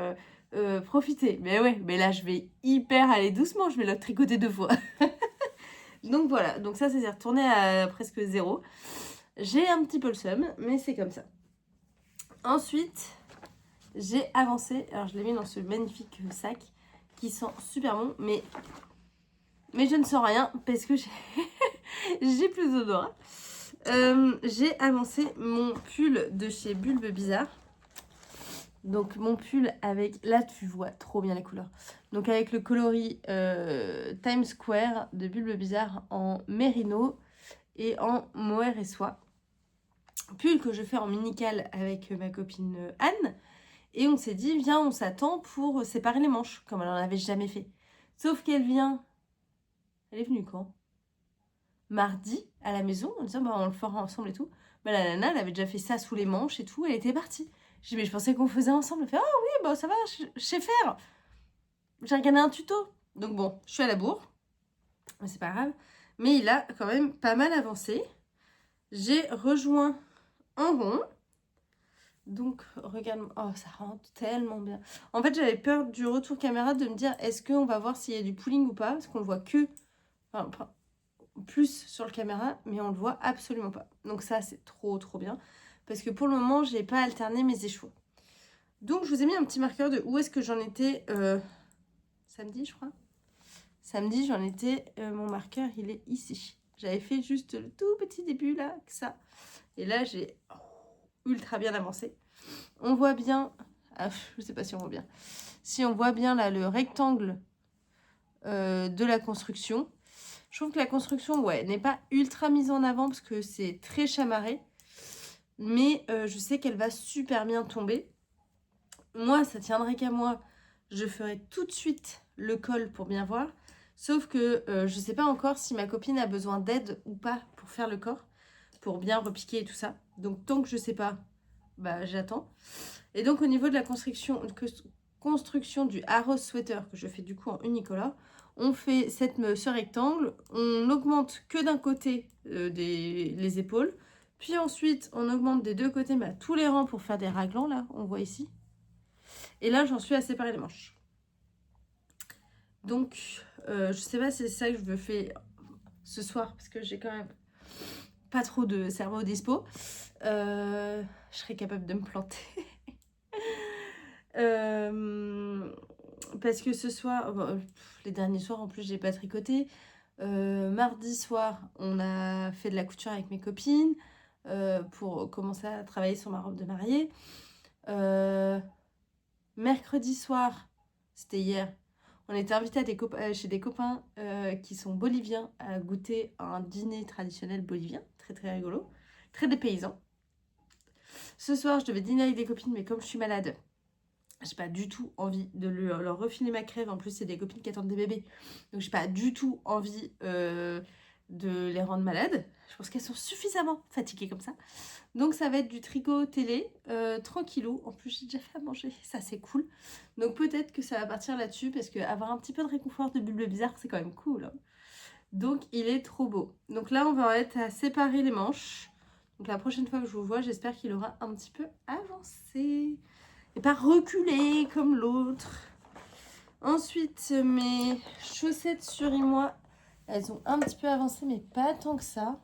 profiter. Mais ouais, mais là, je vais hyper aller doucement, je vais le tricoter 2 fois. Donc voilà, donc ça, c'est retourné à presque 0. J'ai un petit peu le seum, mais c'est comme ça. Ensuite, j'ai avancé. Alors, je l'ai mis dans ce magnifique sac qui sent super bon, mais je ne sens rien parce que j'ai plus d'odorat. J'ai avancé mon pull de chez Bulbe Bizarre. Donc, mon pull avec... Là, tu vois trop bien les couleurs. Donc, avec le coloris Times Square de Bulbe Bizarre en mérino et en mohair et soie. Pull que je fais en minical avec ma copine Anne. Et on s'est dit, viens, on s'attend pour séparer les manches, comme elle n'en avait jamais fait. Sauf qu'elle vient... Elle est venue quand? Mardi, à la maison, en disant, bah, on le fera ensemble et tout. Bah, la nana, elle avait déjà fait ça sous les manches et tout, elle était partie. J'ai dit, mais je pensais qu'on faisait ensemble. Elle fait, ah oui, bah ça va, je sais faire. J'ai regardé un tuto. Donc bon, je suis à la bourre. Mais c'est pas grave. Mais il a quand même pas mal avancé. J'ai rejoint en rond. Donc, regarde, oh, ça rentre tellement bien. En fait, j'avais peur du retour caméra de me dire, est-ce qu'on va voir s'il y a du pooling ou pas? Parce qu'on le voit que, enfin, plus sur le caméra, mais on le voit absolument pas. Donc ça, c'est trop bien. Parce que pour le moment, j'ai pas alterné mes échoues. Donc, je vous ai mis un petit marqueur de où est-ce que j'en étais samedi, je crois. Samedi, j'en étais, mon marqueur, il est ici. J'avais fait juste le tout petit début, là, que ça. Et là, j'ai ultra bien avancé. On voit bien, je sais pas si on voit bien, si on voit bien là le rectangle de la construction. Je trouve que la construction, ouais, n'est pas ultra mise en avant parce que c'est très chamarré. Mais je sais qu'elle va super bien tomber. Moi, ça tiendrait qu'à moi. Je ferai tout de suite le col pour bien voir. Sauf que je sais pas encore si ma copine a besoin d'aide ou pas pour faire le corps. Pour bien repiquer et tout ça. Donc tant que je sais pas, bah j'attends. Et donc au niveau de la construction du Arrow Sweater que je fais du coup en unicolore, on fait ce rectangle, on augmente que d'un côté les épaules, puis ensuite on augmente des 2 côtés tous les rangs pour faire des raglans là, on voit ici. Et là, j'en suis à séparer les manches. Donc, je sais pas si c'est ça que je veux faire ce soir, parce que j'ai quand même pas trop de cerveau dispo. Je serais capable de me planter. Parce que ce soir, les derniers soirs en plus, j'ai pas tricoté. Mardi soir, on a fait de la couture avec mes copines pour commencer à travailler sur ma robe de mariée. Mercredi soir, c'était hier, on était invités chez des copains qui sont boliviens à goûter un dîner traditionnel bolivien, très très rigolo, très dépaysant. Ce soir, je devais dîner avec des copines, mais comme je suis malade, j'ai pas du tout envie de leur refiler ma crève. En plus, c'est des copines qui attendent des bébés, donc j'ai pas du tout envie de les rendre malades. Je pense qu'elles sont suffisamment fatiguées comme ça. Donc ça va être du tricot télé, tranquillou. En plus, j'ai déjà fait à manger, ça c'est cool. Donc peut-être que ça va partir là-dessus, parce qu'avoir un petit peu de réconfort de bulles bizarres, c'est quand même cool. Hein. Donc il est trop beau. Donc là, on va être à séparer les manches. Donc la prochaine fois que je vous vois, j'espère qu'il aura un petit peu avancé. Et pas reculé comme l'autre. Ensuite, mes chaussettes sur moi, elles ont un petit peu avancé, mais pas tant que ça.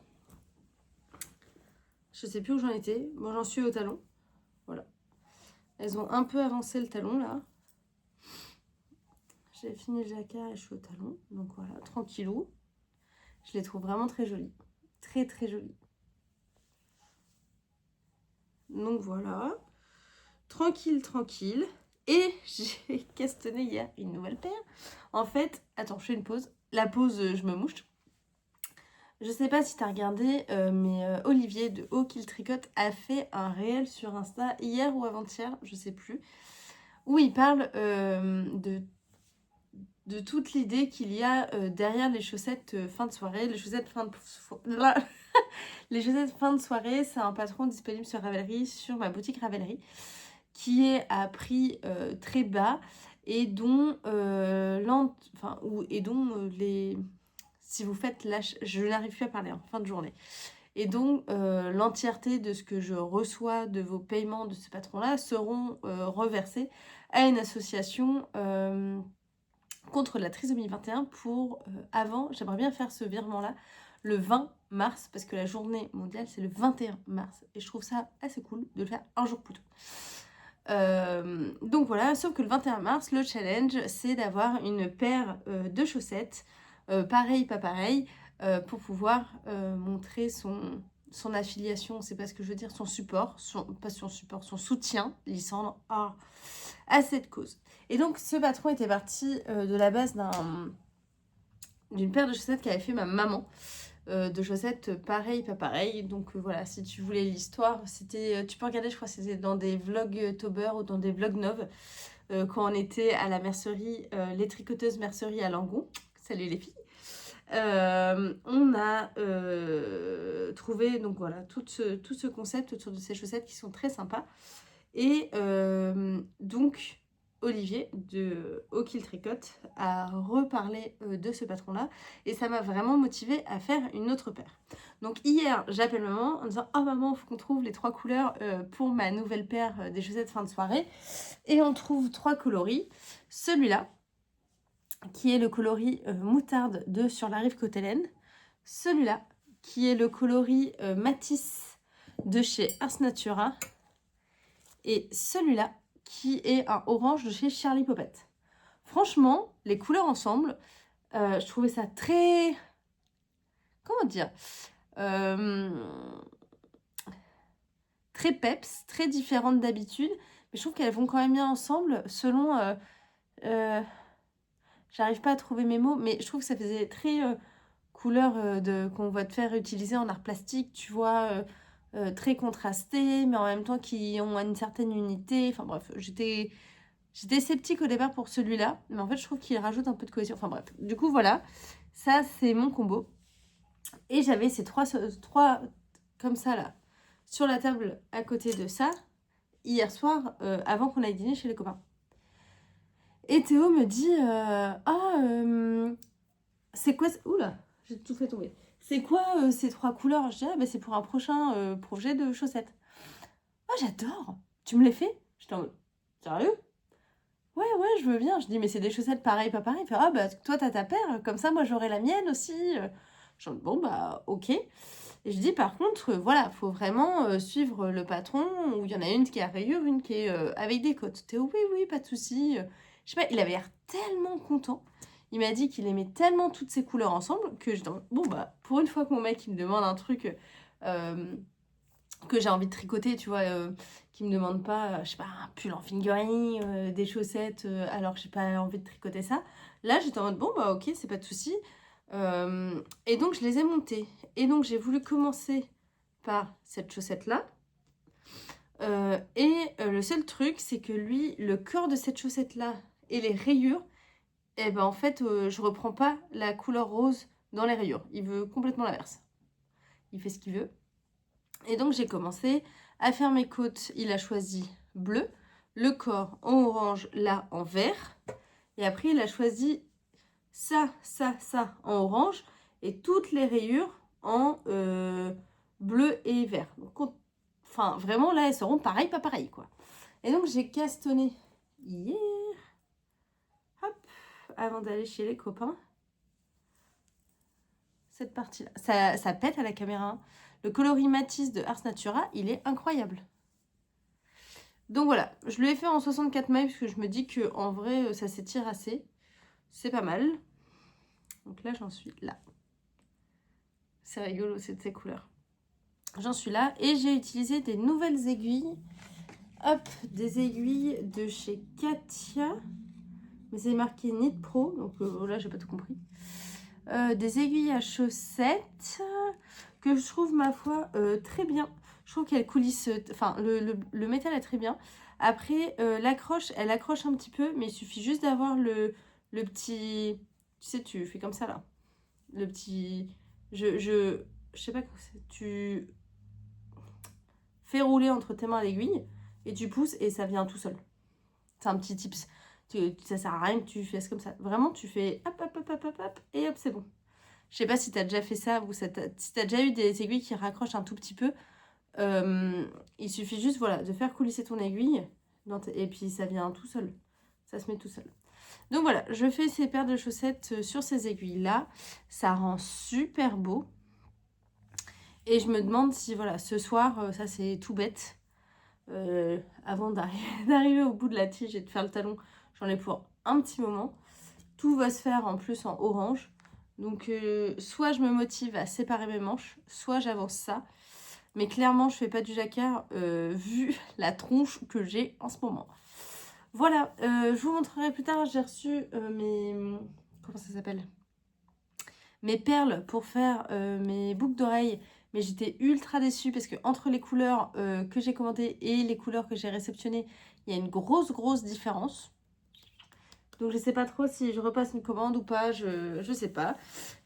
Je sais plus où j'en étais. Bon, j'en suis au talon. Voilà. Elles ont un peu avancé le talon, là. J'ai fini le jacquard et je suis au talon. Donc voilà, tranquillou. Je les trouve vraiment très jolies. Très, très jolies. Donc voilà. Tranquille, tranquille. Et j'ai castanné hier une nouvelle paire. En fait, attends, je fais une pause. La pause, je me mouche. Je sais pas si tu as regardé, mais Olivier de Haut qu'il tricote a fait un réel sur Insta hier ou avant-hier, je sais plus, où il parle de toute l'idée qu'il y a derrière les chaussettes fin de soirée. Les chaussettes fin de, les chaussettes fin de soirée, c'est un patron disponible sur Ravelry, sur ma boutique Ravelry, qui est à prix très bas et dont, les... Si vous faites l'achat, je n'arrive plus à parler en fin de journée. Et donc, l'entièreté de ce que je reçois de vos paiements de ce patron-là seront reversés à une association contre la trisomie 21 pour avant. J'aimerais bien faire ce virement-là le 20 mars, parce que la journée mondiale, c'est le 21 mars. Et je trouve ça assez cool de le faire un jour plus tôt. Donc voilà, sauf que le 21 mars, le challenge, c'est d'avoir une paire de chaussettes, pareil, pas pareil, pour pouvoir montrer son affiliation, c'est pas ce que je veux dire, son support, son soutien, Lysandre, à cette cause. Et donc ce patron était parti de la base d'une paire de chaussettes qu'avait fait ma maman, de chaussettes pareil, pas pareil. Donc voilà, si tu voulais l'histoire, c'était, tu peux regarder, je crois que c'était dans des vlogs Tober ou dans des vlogs Nov, quand on était à la mercerie, les tricoteuses mercerie à Langon. Salut les filles. On a trouvé donc voilà tout ce concept autour de ces chaussettes qui sont très sympas. Et donc Olivier de Haut qu'il tricote a reparlé de ce patron-là et ça m'a vraiment motivée à faire une autre paire. Donc hier, j'appelle maman en disant « Oh maman, il faut qu'on trouve les 3 couleurs pour ma nouvelle paire des chaussettes fin de soirée. » Et on trouve 3 coloris. Celui-là, qui est le coloris moutarde de Sur la rive Cottelaine. Celui-là, qui est le coloris Matisse de chez Ars Natura. Et celui-là, qui est un orange de chez Charlie Poppet. Franchement, les couleurs ensemble, je trouvais ça très... Comment dire très peps, très différentes d'habitude. Mais je trouve qu'elles vont quand même bien ensemble selon... j'arrive pas à trouver mes mots, mais je trouve que ça faisait très couleur qu'on va te faire utiliser en art plastique, tu vois... très contrastés, mais en même temps qui ont une certaine unité. Enfin bref, j'étais sceptique au départ pour celui-là, mais en fait je trouve qu'il rajoute un peu de cohésion. Enfin bref, du coup voilà, ça c'est mon combo. Et j'avais ces trois comme ça là, sur la table à côté de ça, hier soir, avant qu'on aille dîner chez les copains. Et Théo me dit, c'est quoi... Oula, j'ai tout fait tomber. C'est quoi ces 3 couleurs? Je dis, bah, c'est pour un prochain projet de chaussettes. Oh, j'adore. Tu me les fais? J'étais en mode, sérieux? ouais, je veux bien. Je dis, mais c'est des chaussettes pareil, pas pareil. Il fait, ah bah toi t'as ta paire, comme ça moi j'aurai la mienne aussi. Je dis, bon bah ok. Et je dis, par contre, voilà, faut vraiment suivre le patron, où il y en a une qui est à rayures, une qui est avec des côtes. Théo, oui, oui, pas de souci. Je sais pas, il avait l'air tellement content. Il m'a dit qu'il aimait tellement toutes ces couleurs ensemble que je dis, bon bah, pour une fois que mon mec il me demande un truc que j'ai envie de tricoter, tu vois, qui me demande pas, je sais pas, un pull en fingering, des chaussettes, alors que j'ai pas envie de tricoter ça. Là, j'étais en mode, bon, bah ok, c'est pas de souci. Et donc, je les ai montées. Et donc, j'ai voulu commencer par cette chaussette-là. Le seul truc, c'est que lui, le corps de cette chaussette-là et les rayures, et ben en fait, je reprends pas la couleur rose dans les rayures. Il veut complètement l'inverse. Il fait ce qu'il veut. Et donc j'ai commencé à faire mes côtes. Il a choisi bleu, le corps en orange, là en vert. Et après il a choisi ça en orange. Et toutes les rayures en bleu et vert. Donc, enfin vraiment là elles seront pareil, pas pareil quoi. Et donc j'ai castonné hier. Hop, avant d'aller chez les copains. Cette partie-là. Ça pète à la caméra. Le coloris Matisse de Ars Natura, il est incroyable. Donc voilà, je lui ai fait en 64 mailles parce que je me dis que en vrai ça s'étire assez. C'est pas mal. Donc là j'en suis là. C'est rigolo ces couleurs. J'en suis là et j'ai utilisé des nouvelles aiguilles. Hop, des aiguilles de chez Katia. Mais c'est marqué Knit Pro, donc là j'ai pas tout compris. Des aiguilles à chaussettes que je trouve ma foi très bien. Je trouve qu'elle coulisse, enfin le métal est très bien. Après l'accroche, elle accroche un petit peu, mais il suffit juste d'avoir le petit, tu sais, tu fais comme ça là, le petit, je sais pas comment c'est, tu fais rouler entre tes mains l'aiguille et tu pousses et ça vient tout seul. C'est un petit tips. Ça sert à rien que tu fasses comme ça. Vraiment, tu fais hop, hop, hop, hop, hop, hop, et hop, c'est bon. Je sais pas si t'as déjà fait ça ou si t'as déjà eu des aiguilles qui raccrochent un tout petit peu. Il suffit juste voilà, de faire coulisser ton aiguille et puis ça vient tout seul. Ça se met tout seul. Donc voilà, je fais ces paires de chaussettes sur ces aiguilles-là. Ça rend super beau. Et je me demande si voilà, ce soir, ça c'est tout bête. Avant d'arriver au bout de la tige et de faire le talon, j'en ai pour un petit moment. Tout va se faire en plus en orange. Donc soit je me motive à séparer mes manches, soit j'avance ça. Mais clairement, je fais pas du jacquard vu la tronche que j'ai en ce moment. Voilà, je vous montrerai plus tard. J'ai reçu mes... Comment ça s'appelle? Mes perles pour faire mes boucles d'oreilles. Mais j'étais ultra déçue parce que entre les couleurs que j'ai commandées et les couleurs que j'ai réceptionnées, il y a une grosse différence. Donc je sais pas trop si je repasse une commande ou pas, je sais pas.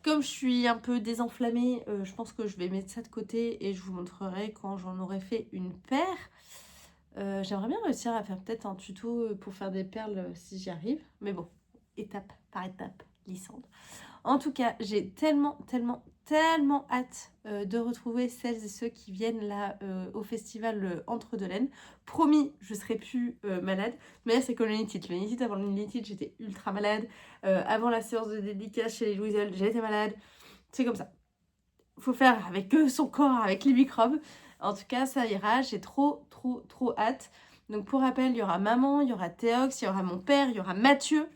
Comme je suis un peu désenflammée, je pense que je vais mettre ça de côté et je vous montrerai quand j'en aurai fait une paire. J'aimerais bien réussir à faire peut-être un tuto pour faire des perles si j'y arrive. Mais bon, étape par étape, glissante. En tout cas, j'ai tellement hâte de retrouver celles et ceux qui viennent là au festival Entre deux laines. Promis, je serai plus malade. Mais là, c'est comme le Knit. Le Knit, avant le Knit, j'étais ultra malade. Avant la séance de dédicace chez les Louiselle, j'étais malade. C'est comme ça. Faut faire avec son corps, avec les microbes. En tout cas, ça ira. J'ai trop hâte. Donc pour rappel, il y aura maman, il y aura Théox, il y aura mon père, il y aura Mathieu.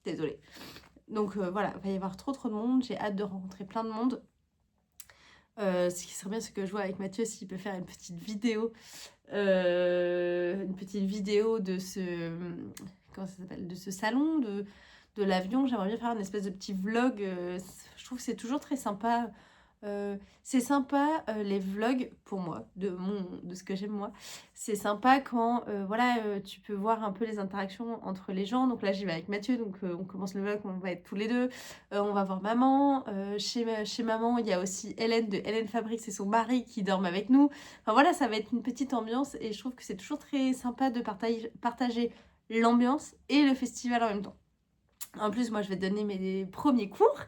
Désolée. Donc voilà, il va y avoir trop de monde. J'ai hâte de rencontrer plein de monde. Ce qui serait bien, c'est que je vois avec Mathieu s'il peut faire une petite vidéo. De ce... Comment ça s'appelle? De ce salon, de l'avion. J'aimerais bien faire une espèce de petit vlog. Je trouve que c'est toujours très sympa. C'est sympa les vlogs pour moi, de ce que j'aime moi. C'est sympa quand voilà, tu peux voir un peu les interactions entre les gens. Donc là j'y vais avec Mathieu, donc on commence le vlog, on va être tous les deux. On va voir maman. Chez maman, il y a aussi Hélène de Hélène Fabrique, c'est son mari qui dorment avec nous. Enfin voilà, ça va être une petite ambiance et je trouve que c'est toujours très sympa de partager l'ambiance et le festival en même temps. En plus, moi je vais donner mes premiers cours.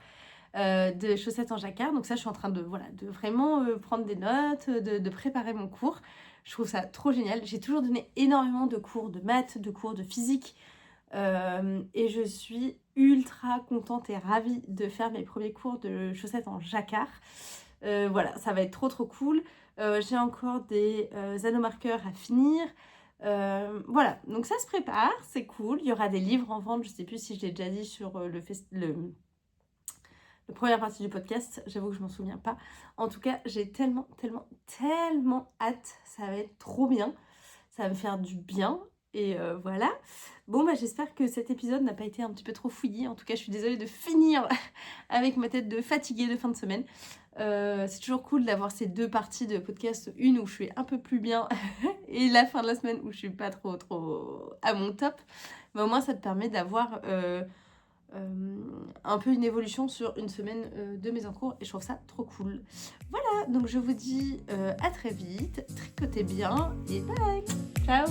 De chaussettes en jacquard. Donc ça, je suis en train de vraiment prendre des notes, de préparer mon cours. Je trouve ça trop génial. J'ai toujours donné énormément de cours de maths, de cours de physique. Et je suis ultra contente et ravie de faire mes premiers cours de chaussettes en jacquard. Voilà, ça va être trop cool. J'ai encore des anneaux-marqueurs à finir. Voilà, donc ça se prépare, c'est cool. Il y aura des livres en vente, je sais plus si je l'ai déjà dit sur la première partie du podcast, j'avoue que je m'en souviens pas. En tout cas, j'ai tellement hâte, ça va être trop bien. Ça va me faire du bien. Et voilà. Bon, bah j'espère que cet épisode n'a pas été un petit peu trop fouillis. En tout cas, je suis désolée de finir avec ma tête de fatiguée de fin de semaine. C'est toujours cool d'avoir ces deux parties de podcast. Une où je suis un peu plus bien et la fin de la semaine où je suis pas trop à mon top. Mais au moins, ça te permet d'avoir un peu une évolution sur une semaine de mes en cours. Et je trouve ça trop cool. Voilà, donc je vous dis à très vite. Tricotez bien et bye. Ciao.